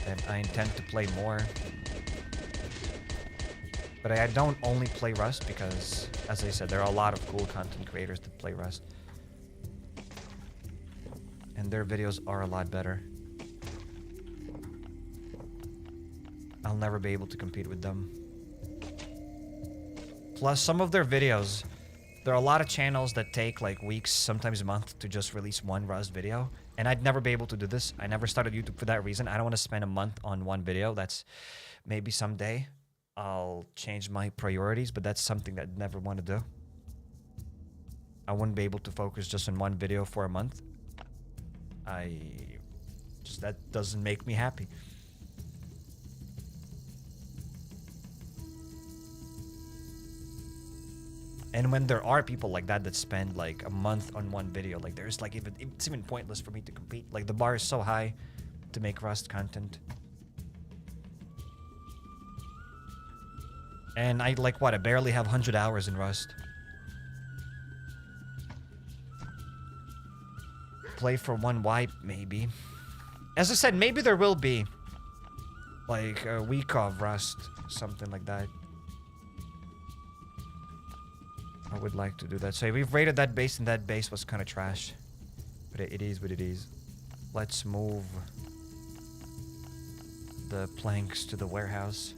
And I intend to play more. But I don't only play Rust because, as I said, there are a lot of cool content creators that play Rust. And their videos are a lot better. I'll never be able to compete with them. Plus, some of their videos, there are a lot of channels that take like weeks, sometimes a month, to just release one Rust video. And I'd never be able to do this. I never started YouTube for that reason. I don't want to spend a month on one video. That's maybe someday I'll change my priorities, but that's something that I'd never want to do. I wouldn't be able to focus just on one video for a month. That doesn't make me happy. And when there are people like that that spend like a month on one video, like there's like it's even pointless for me to compete. Like the bar is so high to make Rust content. And I like what? I barely have 100 hours in Rust. Play for one wipe, maybe. As I said, maybe there will be like a week of Rust, something like that. I would like to do that. So we've raided that base, and that base was kind of trash. But it is what it is. Let's move the planks to the warehouse.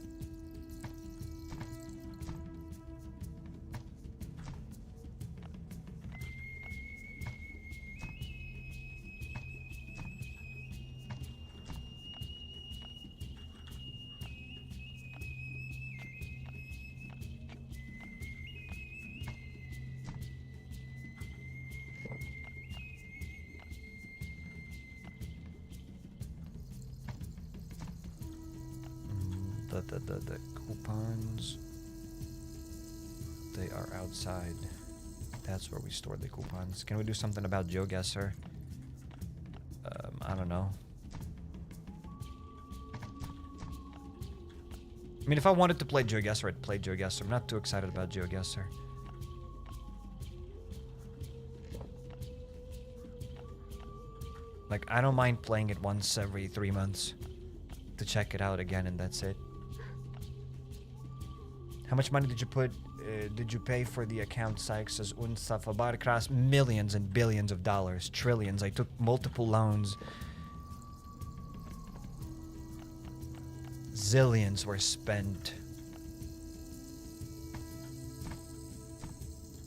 The coupons, they are outside. That's where we store the coupons. Can we do something about GeoGuessr? I don't know. I mean, if I wanted to play GeoGuessr, I'd play GeoGuessr. I'm not too excited about GeoGuessr. Like, I don't mind playing it once every 3 months to check it out again, and that's it. How much money did you did you pay for the account, Sykes und stuff about it? Cost millions and billions of dollars, trillions. I took multiple loans. Zillions were spent.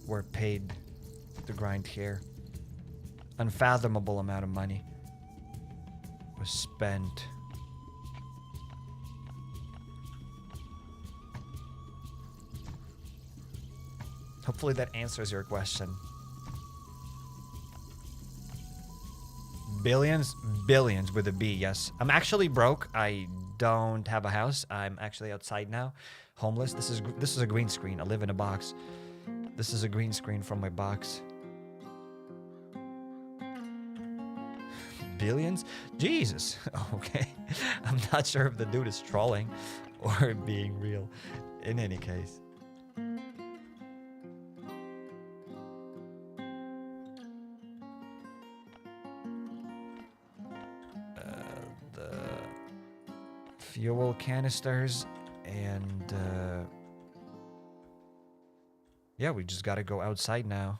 Were paid to grind here. Unfathomable amount of money was spent. Hopefully that answers your question. Billions? Billions with a B, yes. I'm actually broke. I don't have a house. I'm actually outside now. Homeless. This is a green screen. I live in a box. This is a green screen from my box. Billions? Jesus. Okay. I'm not sure if the dude is trolling or being real. In any case. Fuel canisters, and yeah, we just gotta go outside now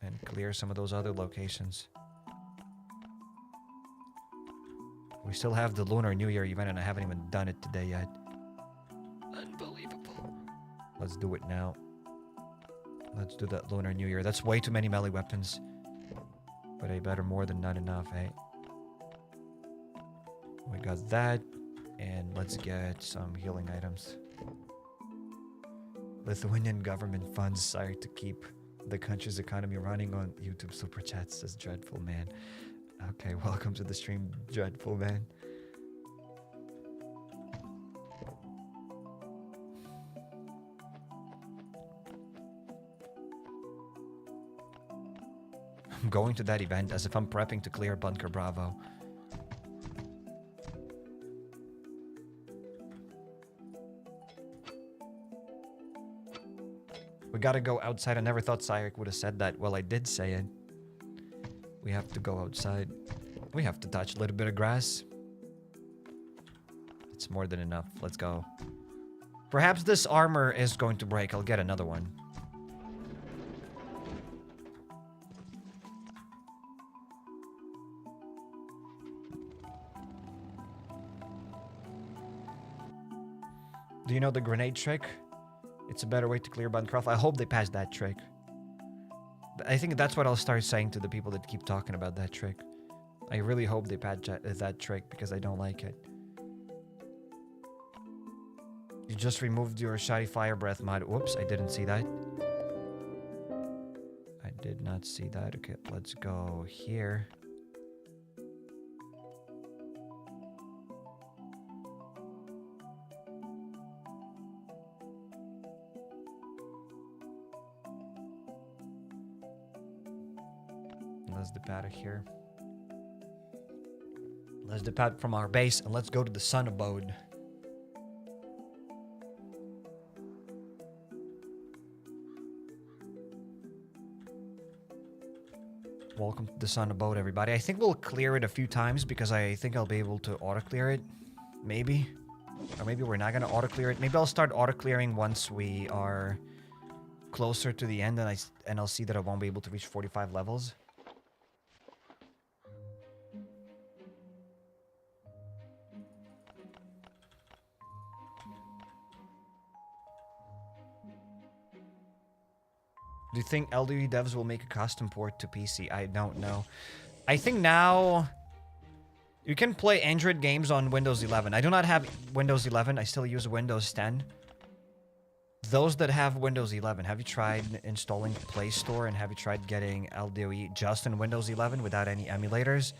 and clear some of those other locations. We still have the Lunar New Year event and I haven't even done it today yet. Unbelievable. Let's do it now. Let's do that Lunar New Year. That's way too many melee weapons. But I better more than not enough, eh? We got that. And let's get some healing items. Lithuanian government funds Sire to keep the country's economy running on YouTube Super Chats, says Dreadful Man. Okay, welcome to the stream, Dreadful Man. I'm going to that event as if I'm prepping to clear Bunker Bravo. We gotta go outside. I never thought Cyrek would have said that. Well, I did say it. We have to go outside. We have to touch a little bit of grass. It's more than enough. Let's go. Perhaps this armor is going to break. I'll get another one. Do you know the grenade trick? It's a better way to clear Bunker Alfa. I hope they pass that trick. I think that's what I'll start saying to the people that keep talking about that trick. I really hope they patch that trick because I don't like it. You just removed your shoddy fire breath mod. Whoops, I didn't see that. I did not see that. Okay, let's go here. Let's dip out of here. Let's dip out from our base and let's go to the Sun Abode. Welcome to the Sun Abode, everybody. I think we'll clear it a few times because I think I'll be able to auto-clear it. Maybe. Or maybe we're not going to auto-clear it. Maybe I'll start auto-clearing once we are closer to the end and I'll see that I won't be able to reach 45 levels. Do you think LDoE devs will make a custom port to PC? I don't know. I think now you can play Android games on Windows 11. I do not have Windows 11. I still use Windows 10. Those that have Windows 11, have you tried installing Play Store and have you tried getting LDoE just in Windows 11 without any emulators?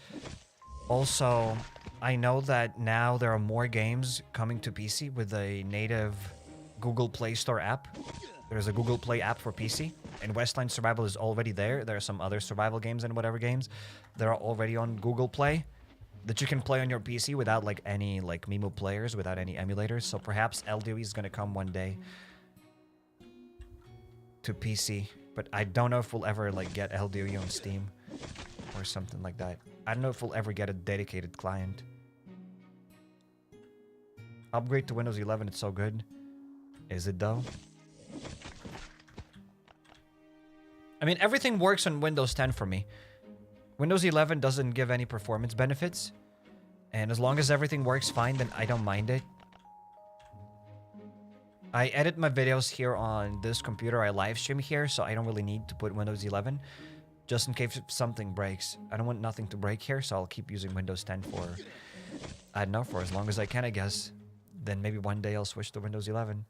Also, I know that now there are more games coming to PC with a native Google Play Store app. There's a Google Play app for PC, and Westline Survival is already there. There are some other survival games and whatever games that are already on Google Play that you can play on your PC without like any like Mimu players, without any emulators. So perhaps LDoE is gonna come one day to PC, but I don't know if we'll ever like get LDoE on Steam or something like that. I don't know if we'll ever get a dedicated client. Upgrade to Windows 11, it's so good. Is it though? I mean, everything works on Windows 10 for me. Windows 11 doesn't give any performance benefits. And as long as everything works fine, then I don't mind it. I edit my videos here on this computer. I live stream here, so I don't really need to put Windows 11. Just in case something breaks. I don't want nothing to break here, so I'll keep using Windows 10 for... I don't know, for as long as I can, I guess. Then maybe one day I'll switch to Windows 11.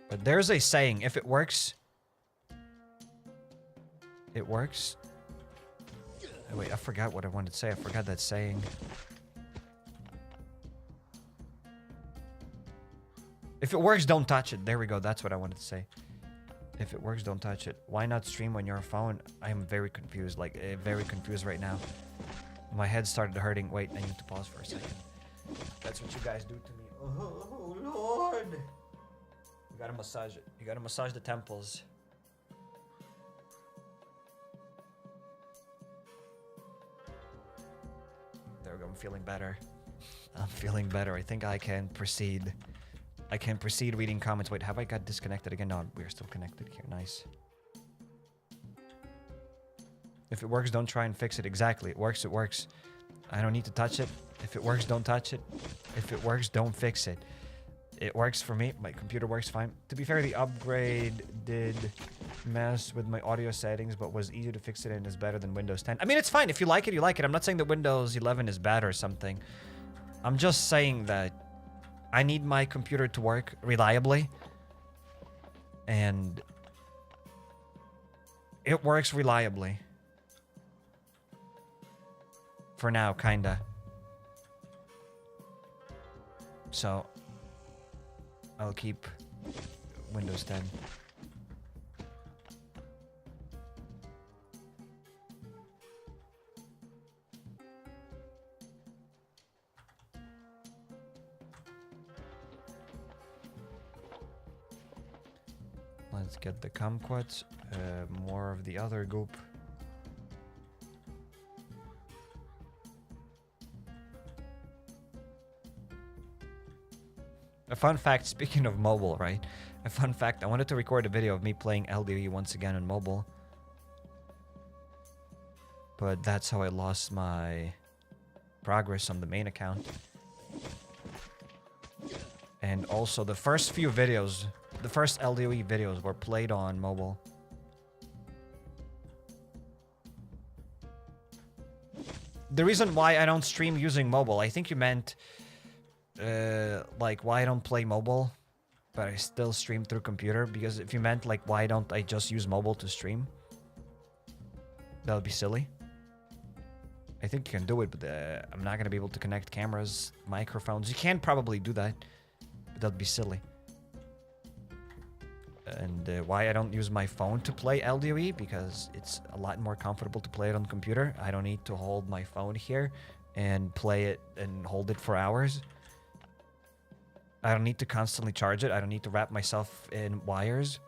But there's a saying, if it works, it works. Oh, wait, I forgot what I wanted to say. I forgot that saying. If it works, don't touch it. There we go. That's what I wanted to say. If it works, don't touch it. Why not stream on your phone? I am very confused. Like, very confused right now. My head started hurting. Wait, I need to pause for a second. That's what you guys do to me. Oh, Lord. You gotta massage it. You gotta massage the temples. There we go. I'm feeling better. I'm feeling better. I think I can proceed. I can proceed reading comments. Wait, have I got disconnected again? No, we're still connected here. Nice. If it works, don't try and fix it. Exactly. It works, it works. I don't need to touch it. If it works, don't touch it. If it works, don't fix it. It works for me. My computer works fine. To be fair, the upgrade did mess with my audio settings, but was easier to fix it and is better than Windows 10. I mean, it's fine. If you like it, you like it. I'm not saying that Windows 11 is bad or something. I'm just saying that I need my computer to work reliably. And it works reliably. For now, kinda. So I'll keep Windows 10. Let's get the kumquats, more of the other goop. A fun fact, speaking of mobile, right? A fun fact, I wanted to record a video of me playing LDoE once again on mobile. But that's how I lost my progress on the main account. And also the first few videos, the first LDoE videos were played on mobile. The reason why I don't stream using mobile, I think you meant like why I don't play mobile, but I still stream through computer. Because if you meant like why don't I just use mobile to stream, that would be silly. I think you can do it, but I'm not gonna be able to connect cameras, microphones. You can probably do that, but that'd be silly. And why I don't use my phone to play LDoE, because it's a lot more comfortable to play it on computer. I don't need to hold my phone here and play it and hold it for hours. I don't need to constantly charge it. I don't need to wrap myself in wires.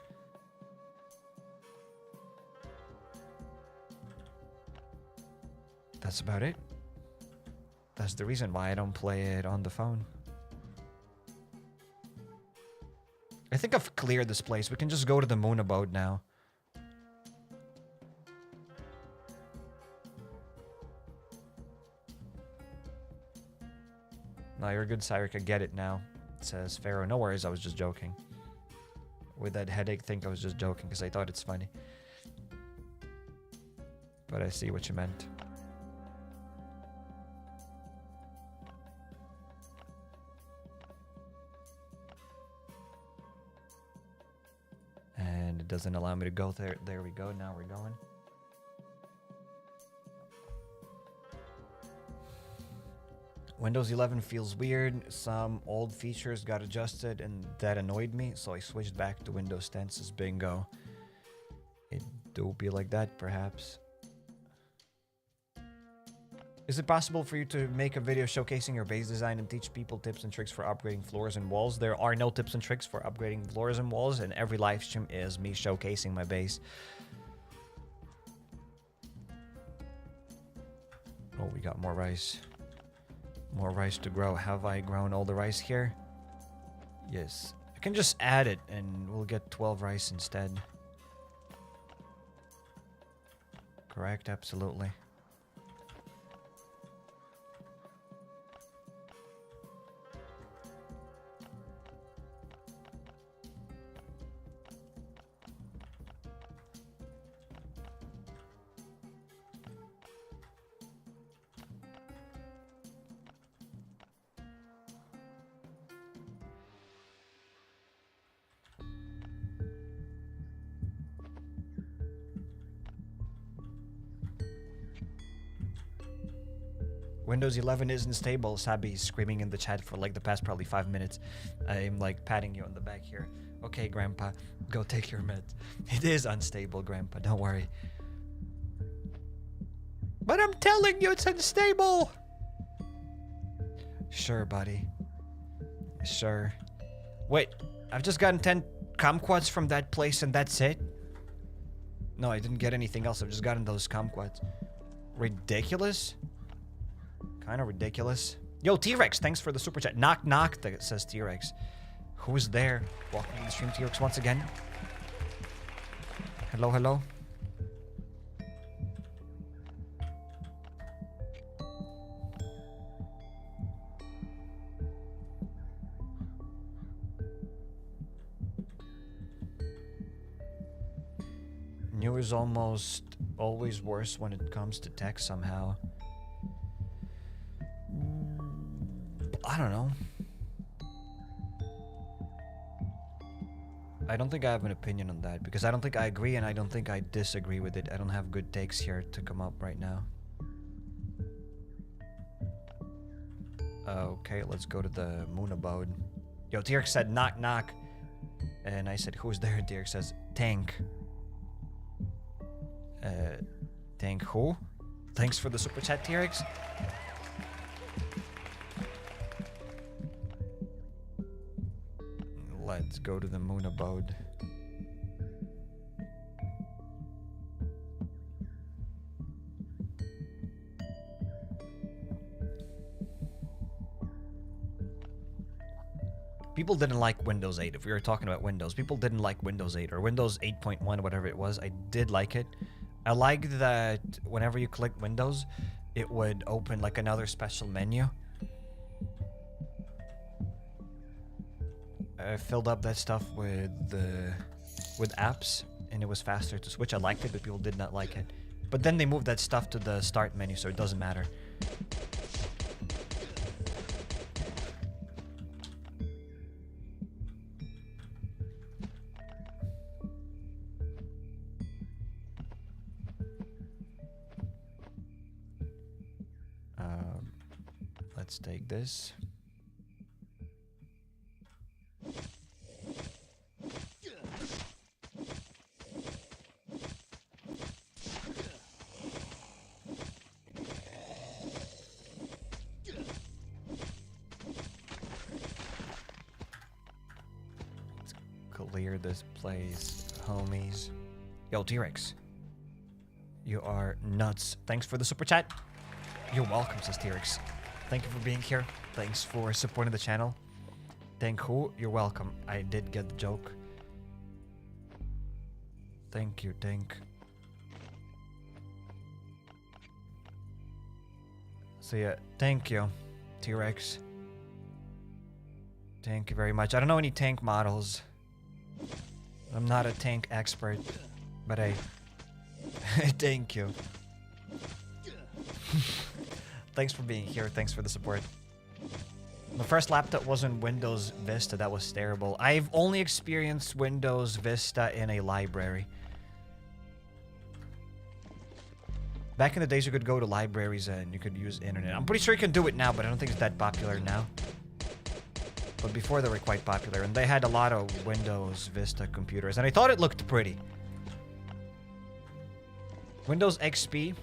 That's about it. That's the reason why I don't play it on the phone. I think I've cleared this place. We can just go to the Moon Abode now. No, you're good, Cyrek. I get it now. It says Pharaoh. No worries, I was just joking. With that headache thing, I was just joking because I thought it's funny. But I see what you meant. And it doesn't allow me to go there. There we go. Now we're going. Windows 11 feels weird. Some old features got adjusted and that annoyed me, so I switched back to Windows 10 says bingo. It do be like that, perhaps. Is it possible for you to make a video showcasing your base design and teach people tips and tricks for upgrading floors and walls? There are no tips and tricks for upgrading floors and walls, and every live stream is me showcasing my base. Oh, we got more rice. More rice to grow. Have I grown all the rice here? Yes. I can just add it and we'll get 12 rice instead. Correct, absolutely. Windows 11 isn't stable. Sabi is screaming in the chat for like the past probably 5 minutes. I'm like patting you on the back here. Okay, Grandpa, go take your meds. It is unstable, Grandpa, don't worry. But I'm telling you it's unstable! Sure, buddy. Sure. Wait, I've just gotten 10 kumquats from that place and that's it? No, I didn't get anything else. I've just gotten those kumquats. Ridiculous? Kind of ridiculous. Yo, T-Rex, thanks for the super chat. Knock, knock, that says T-Rex. Who's there? Welcome to the stream, T-Rex, once again. Hello, hello. New is almost always worse when it comes to tech somehow. I don't know. I don't think I have an opinion on that because I don't think I agree and I don't think I disagree with it. I don't have good takes here to come up right now. Okay, let's go to the Moon Abode. Yo, Tierk said knock knock. And I said, who's there? Tierk says, tank. Tank who? Thanks for the super chat, Tierk. Let's go to the Moon Abode. People didn't like Windows 8. If we were talking about Windows, people didn't like Windows 8 or Windows 8.1, whatever it was. I did like it. I liked that whenever you click Windows, it would open like another special menu. I filled up that stuff with apps, and it was faster to switch. I liked it, but people did not like it. But then they moved that stuff to the start menu, so it doesn't matter. Let's take this. Let's clear this place, homies. Yo, T-Rex. You are nuts. Thanks for the super chat. You're welcome, says T-Rex. Thank you for being here. Thanks for supporting the channel. Thank who? You're welcome. I did get the joke. Thank you, thank. So yeah, thank you, T-Rex. Thank you very much. I don't know any tank models. I'm not a tank expert, but I thank you. Thanks for being here. Thanks for the support. My first laptop wasn't Windows Vista. That was terrible. I've only experienced Windows Vista in a library. Back in the days, you could go to libraries and you could use internet. I'm pretty sure you can do it now, but I don't think it's that popular now. But before, they were quite popular, and they had a lot of Windows Vista computers, and I thought it looked pretty. Windows XP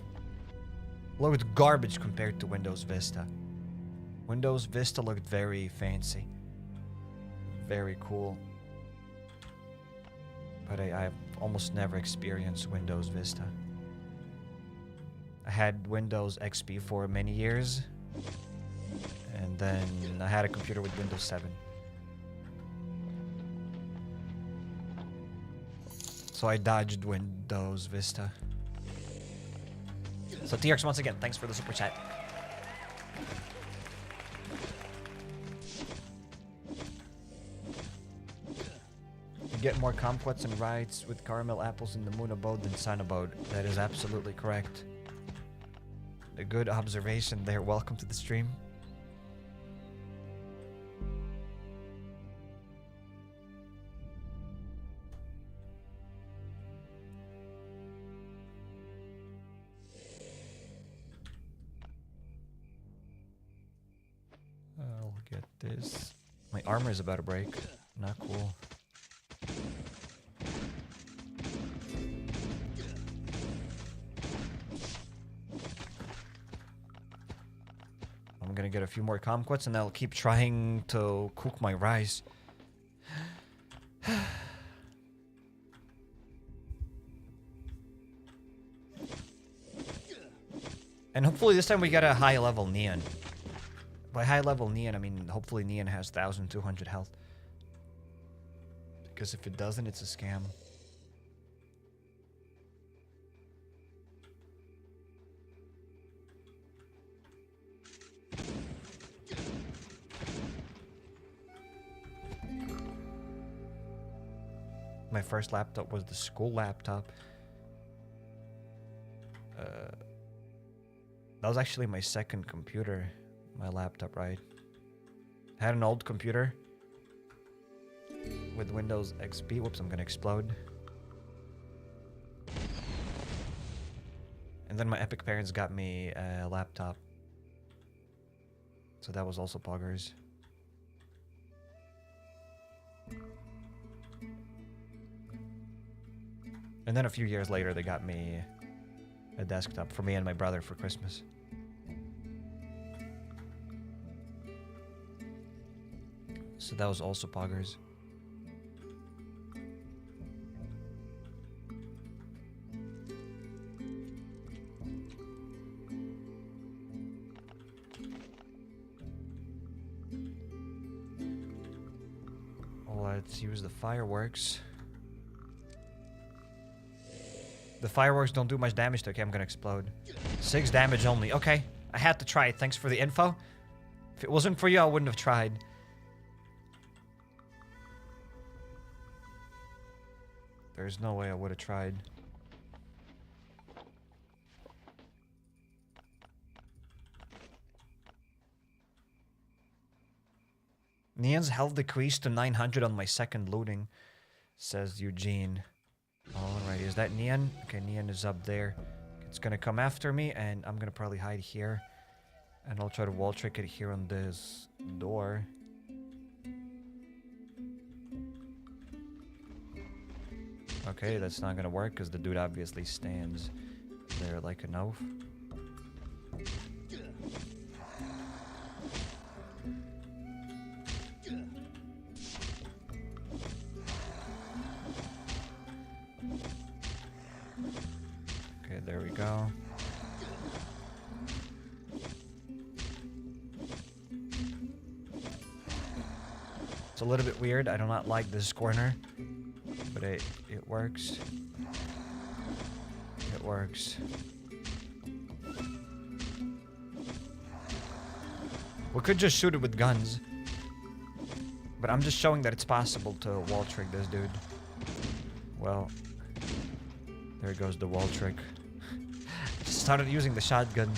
looked garbage compared to Windows Vista. Windows Vista looked very fancy. Very cool. But I've almost never experienced Windows Vista. I had Windows XP for many years. And then I had a computer with Windows 7. So I dodged Windows Vista. So TRX, once again, thanks for the super chat. You get more kumquats and rides with caramel apples in the Moon Abode than Sun Abode. That is absolutely correct. A good observation there. Welcome to the stream. I'll get this. My armor is about to break. Not cool. I'm gonna get a few more kumquats and I'll keep trying to cook my rice. And hopefully this time we get a high level Neon. By high level Neon, I mean hopefully Neon has 1200 health. Because if it doesn't, it's a scam. My first laptop was the school laptop. That was actually my second computer. My laptop, right? I had an old computer with Windows XP. Whoops, I'm gonna explode. And then my epic parents got me a laptop. So that was also poggers. And then a few years later, they got me a desktop for me and my brother for Christmas. So that was also poggers. Let's use the fireworks. The fireworks don't do much damage to... Okay, I'm gonna explode. 6 damage only. Okay, I had to try it. Thanks for the info. If it wasn't for you, I wouldn't have tried. There's no way I would have tried. Neon's health decreased to 900 on my second looting, says Eugene. Alright, is that Neon? Okay, Neon is up there. It's gonna come after me, and I'm gonna probably hide here. And I'll try to wall trick it here on this door. Okay, that's not gonna work, because the dude obviously stands there like an oaf. Okay, there we go. It's a little bit weird. I do not like this corner, but it works. It works. We could just shoot it with guns, but I'm just showing that it's possible to wall trick this dude. Well, there goes the wall trick. Just started using the shotgun.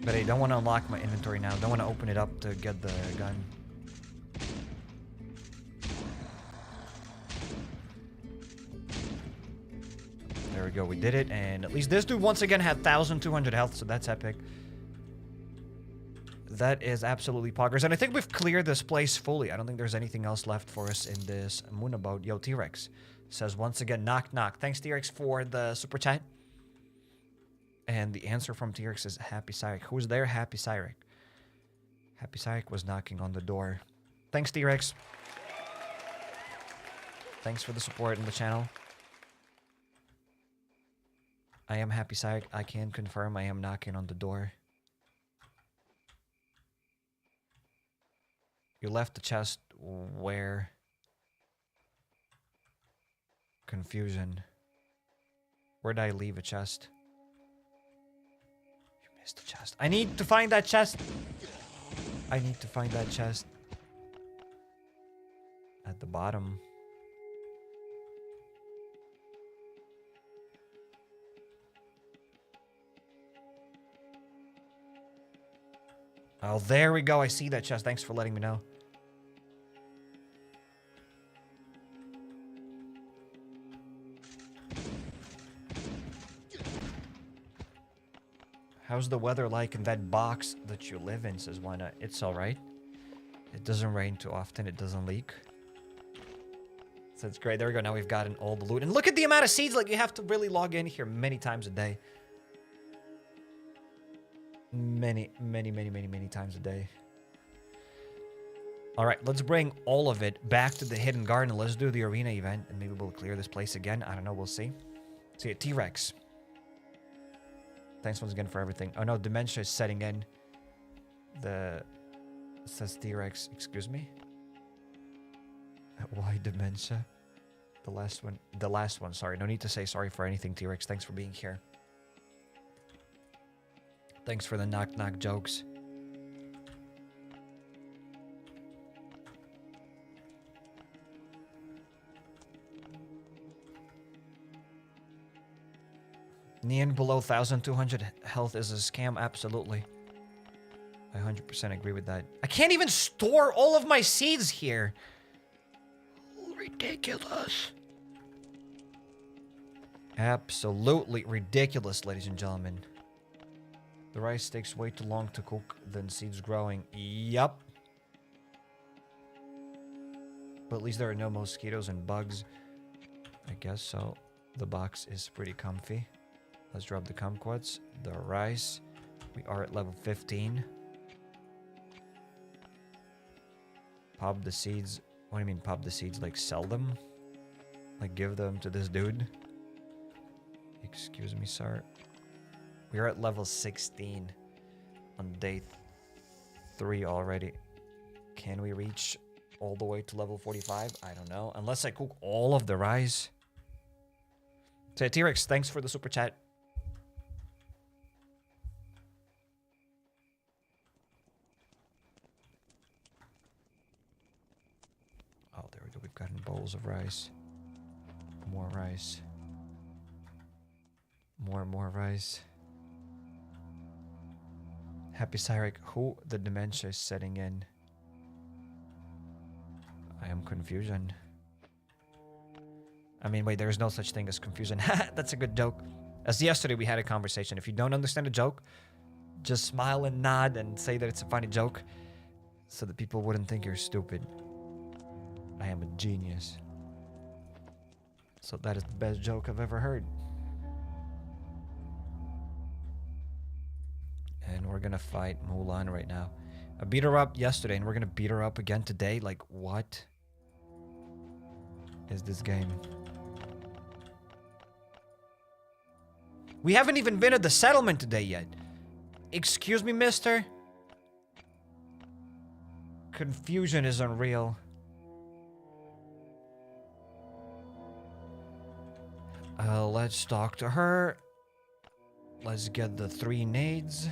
But I don't want to unlock my inventory now. Don't want to open it up to get the gun. There we go, we did it, and at least this dude once again had 1,200 health, so that's epic. That is absolutely poggers, and I think we've cleared this place fully. I don't think there's anything else left for us in this Moon Abode. Yo, T-Rex says once again, knock knock. Thanks, T-Rex, for the super chat. And the answer from T-Rex is HappyCairek. Who's there? HappyCairek. HappyCairek was knocking on the door. Thanks, T-Rex. Thanks for the support in the channel. I am HappyCairek. I can confirm I am knocking on the door. You left the chest where? Confusion. Where did I leave a chest? You missed the chest. I need to find that chest. I need to find that chest. At the bottom. Oh, there we go. I see that chest. Thanks for letting me know. How's the weather like in that box that you live in, says why not? It's alright. It doesn't rain too often. It doesn't leak. So it's great. There we go. Now we've gotten all the loot. And look at the amount of seeds. Like, you have to really log in here many times a day. Many times a day. Alright, let's bring all of it back to the hidden garden. Let's do the arena event, and maybe we'll clear this place again. I don't know, we'll see. See ya, T-Rex. Thanks once again for everything. Oh no, dementia is setting in. It says T-Rex, excuse me? Why dementia? The last one, sorry. No need to say sorry for anything, T-Rex. Thanks for being here. Thanks for the knock-knock jokes. Neon below 1,200 health is a scam, absolutely. I 100% agree with that. I can't even store all of my seeds here. Ridiculous. Absolutely ridiculous, ladies and gentlemen. The rice takes way too long to cook than seeds growing. Yup. But at least there are no mosquitoes and bugs. I guess so. The box is pretty comfy. Let's drop the kumquats. The rice. We are at level 15. Pop the seeds. What do you mean pop the seeds? Like sell them? Like give them to this dude? Excuse me, sir. We are at level 16 on day 3 already. Can we reach all the way to level 45? I don't know. Unless I cook all of the rice. So, T-Rex, thanks for the super chat. Oh, there we go. We've gotten bowls of rice. More rice. More rice. HappyCairek, who the dementia is setting in? I am confusion. I mean, wait, there is no such thing as confusion. That's a good joke. As yesterday, we had a conversation. If you don't understand a joke, just smile and nod and say that it's a funny joke so that people wouldn't think you're stupid. I am a genius. So that is the best joke I've ever heard. And we're gonna fight Mulan right now. I beat her up yesterday and we're gonna beat her up again today. Like, what is this game? We haven't even been at the settlement today yet. Excuse me, mister? Confusion is unreal. Let's talk to her. Let's get the 3 nades.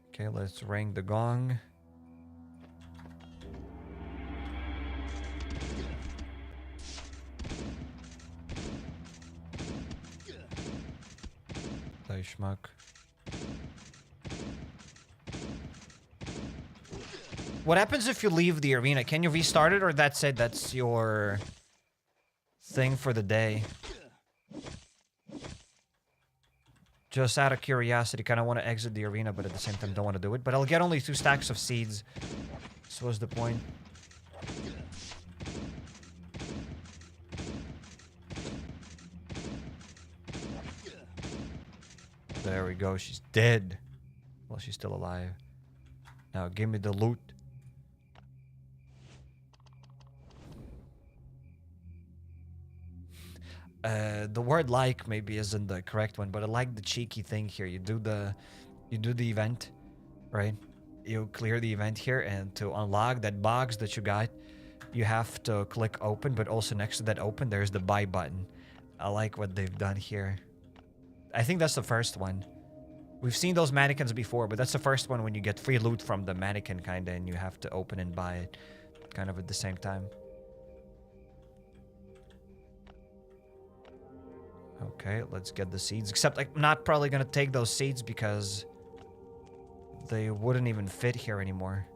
Okay, let's ring the gong. Die schmuck. What happens if you leave the arena? Can you restart it, or that's it? That's your thing for the day? Just out of curiosity, kind of want to exit the arena, but at the same time don't want to do it. But I'll get only 2 stacks of seeds. So what's the point? There we go. She's dead. Well, she's still alive. Now give me the loot. The word like maybe isn't the correct one, but I like the cheeky thing here. You do the event, right? You clear the event here, and to unlock that box that you got, you have to click open, but also next to that open, there's the buy button. I like what they've done here. I think that's the first one. We've seen those mannequins before, but that's the first one when you get free loot from the mannequin, kinda, and you have to open and buy it kind of at the same time. Okay, let's get the seeds. Except I'm not probably gonna take those seeds because they wouldn't even fit here anymore.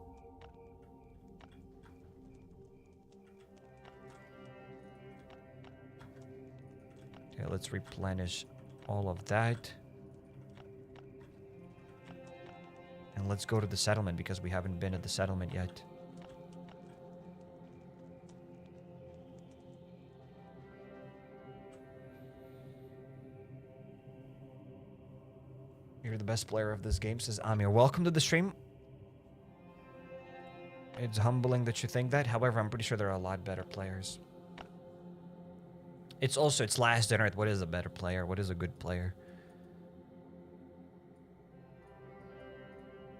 Okay, let's replenish all of that. And let's go to the settlement because we haven't been at the settlement yet. You're the best player of this game, says Amir. Welcome to the stream. It's humbling that you think that. However, I'm pretty sure there are a lot better players. It's also, it's last dinner. What is a better player? What is a good player?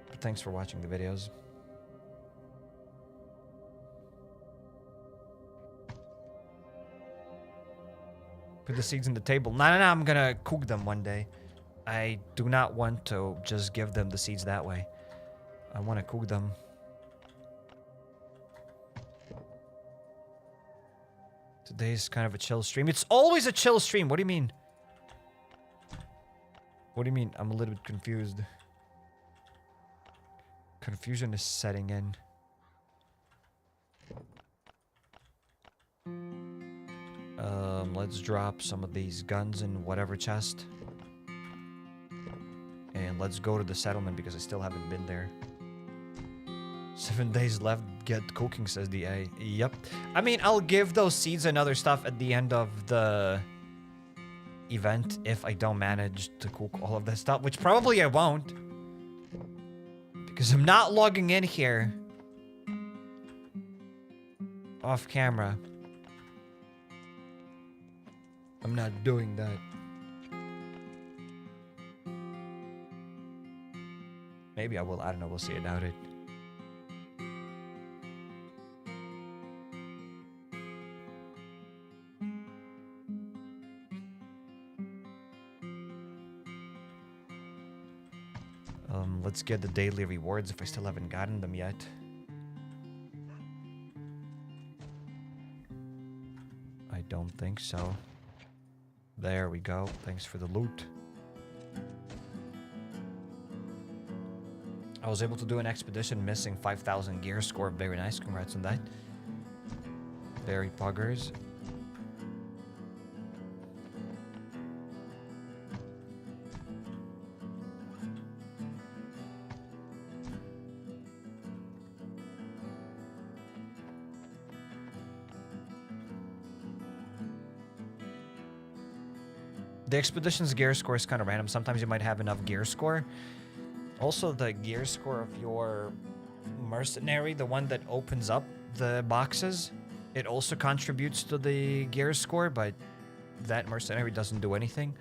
But thanks for watching the videos. Put the seeds on the table. No, I'm gonna cook them one day. I do not want to just give them the seeds that way. I want to cook them. Today's kind of a chill stream. It's always a chill stream. What do you mean? What do you mean? I'm a little bit confused. Confusion is setting in. Let's drop some of these guns in whatever chest. And let's go to the settlement because I still haven't been there. 7 days left, get cooking, says the A. Yep. I mean, I'll give those seeds and other stuff at the end of the event if I don't manage to cook all of that stuff, which probably I won't. Because I'm not logging in here off camera. I'm not doing that. Maybe I will. I don't know. We'll see. I doubt it. Let's get the daily rewards if I still haven't gotten them yet. I don't think so. There we go. Thanks for the loot. I was able to do an expedition missing 5,000 gear score. Very nice. Congrats on that. Very poggers. The expedition's gear score is kind of random. Sometimes you might have enough gear score. Also, the gear score of your mercenary, the one that opens up the boxes, it also contributes to the gear score, but that mercenary doesn't do anything.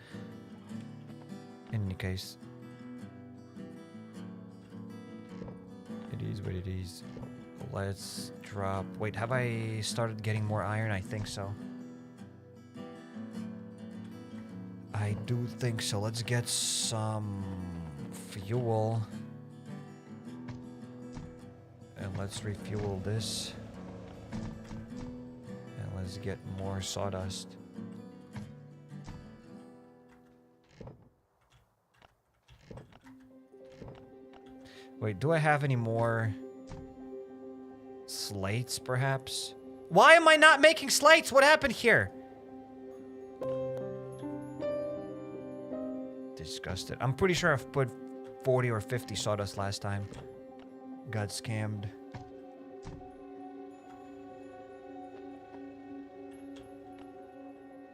In any case. It is what it is. Let's drop... Wait, have I started getting more iron? I think so. I do think so. Let's get some fuel. And let's refuel this. And let's get more sawdust. Wait, do I have any more slates, perhaps? Why am I not making slates? What happened here? Disgusted. I'm pretty sure I've put 40 or 50 sawdust last time. Got scammed.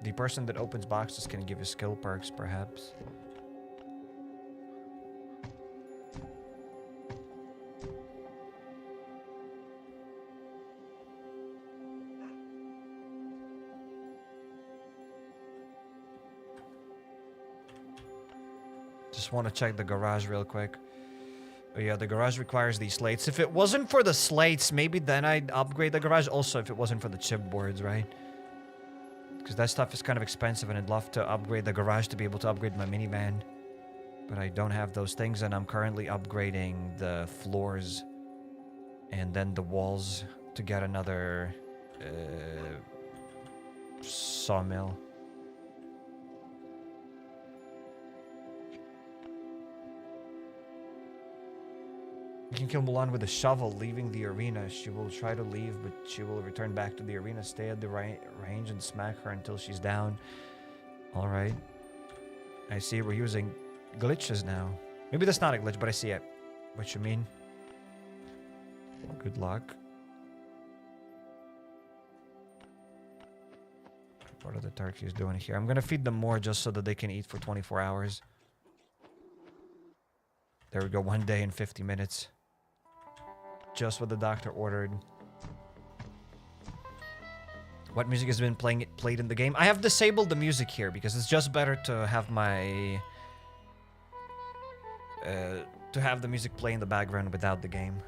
The person that opens boxes can give you skill perks, perhaps. Just want to check the garage real quick. Oh yeah, the garage requires these slates. If it wasn't for the slates, maybe then I'd upgrade the garage. Also, if it wasn't for the chipboards, right? Because that stuff is kind of expensive and I'd love to upgrade the garage to be able to upgrade my minivan. But I don't have those things and I'm currently upgrading the floors and then the walls to get another sawmill. You can kill Mulan with a shovel, leaving the arena. She will try to leave, but she will return back to the arena. Stay at the range and smack her until she's down. Alright. I see we're using glitches now. Maybe that's not a glitch, but I see it. What you mean? Good luck. What are the turkeys doing here? I'm gonna feed them more just so that they can eat for 24 hours. There we go, 1 day and 50 minutes. Just what the doctor ordered. What music has been played in the game? I have disabled the music here because it's just better to have my... to have the music play in the background without the game.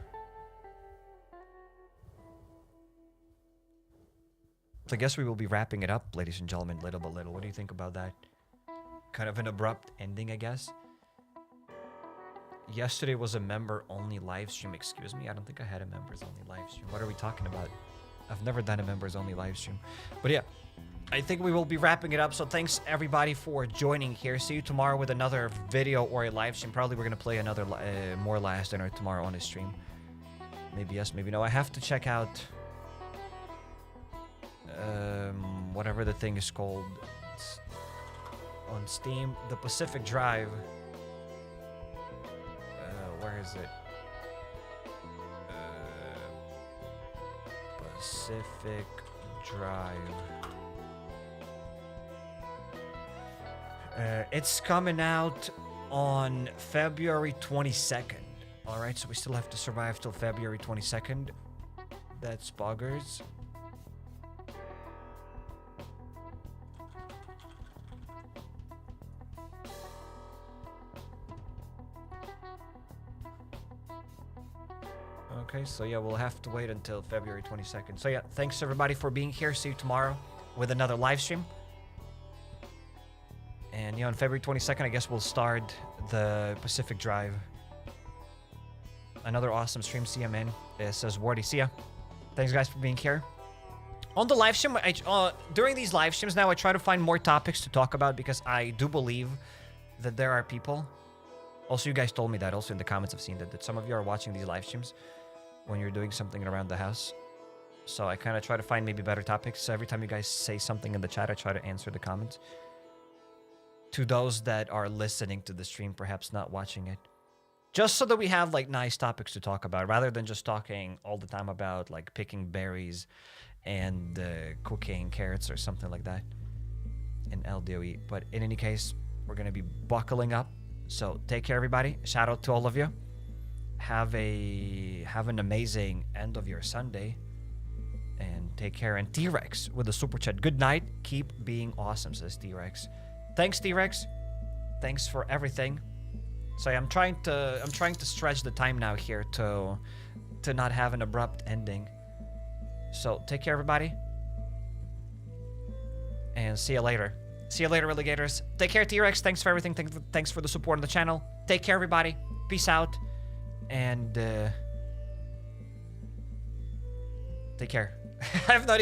So I guess we will be wrapping it up, ladies and gentlemen, little by little. What do you think about that? Kind of an abrupt ending, I guess. Yesterday was a member-only live stream. Excuse me? I don't think I had a members-only live stream. What are we talking about? I've never done a members only live stream. But yeah, I think we will be wrapping it up. So thanks everybody for joining here. See you tomorrow with another video or a live stream. Probably we're gonna play another more Last Dinner tomorrow on the stream. Maybe yes, maybe no. I have to check out whatever the thing is called. It's on Steam, the Pacific Drive. Where is it? Pacific Drive. It's coming out on February 22nd. Alright, so we still have to survive till February 22nd. That's buggers. Okay, so yeah, we'll have to wait until February 22nd. So yeah, thanks everybody for being here. See you tomorrow with another live stream. And yeah, on February 22nd, I guess we'll start the Pacific Drive. Another awesome stream. See ya, man. It says Wardy. See ya. Thanks, guys, for being here. On the live stream, during these live streams now, I try to find more topics to talk about because I do believe that there are people. Also, you guys told me that also in the comments. I've seen that some of you are watching these live streams when you're doing something around the house. So I kind of try to find maybe better topics. So every time you guys say something in the chat, I try to answer the comments. To those that are listening to the stream, perhaps not watching it. Just so that we have like nice topics to talk about, rather than just talking all the time about like picking berries and cooking carrots or something like that in LDoE. But in any case, we're going to be buckling up. So take care, everybody. Shout out to all of you. Have an amazing end of your Sunday. And take care. And T-Rex with a super chat. Good night. Keep being awesome, says T-Rex. Thanks, T-Rex. Thanks for everything. So I'm trying to stretch the time now here to not have an abrupt ending. So take care, everybody. And see you later. See you later, Relegators. Take care, T-Rex. Thanks for everything. Thanks for the support on the channel. Take care, everybody. Peace out. And take care. I have no idea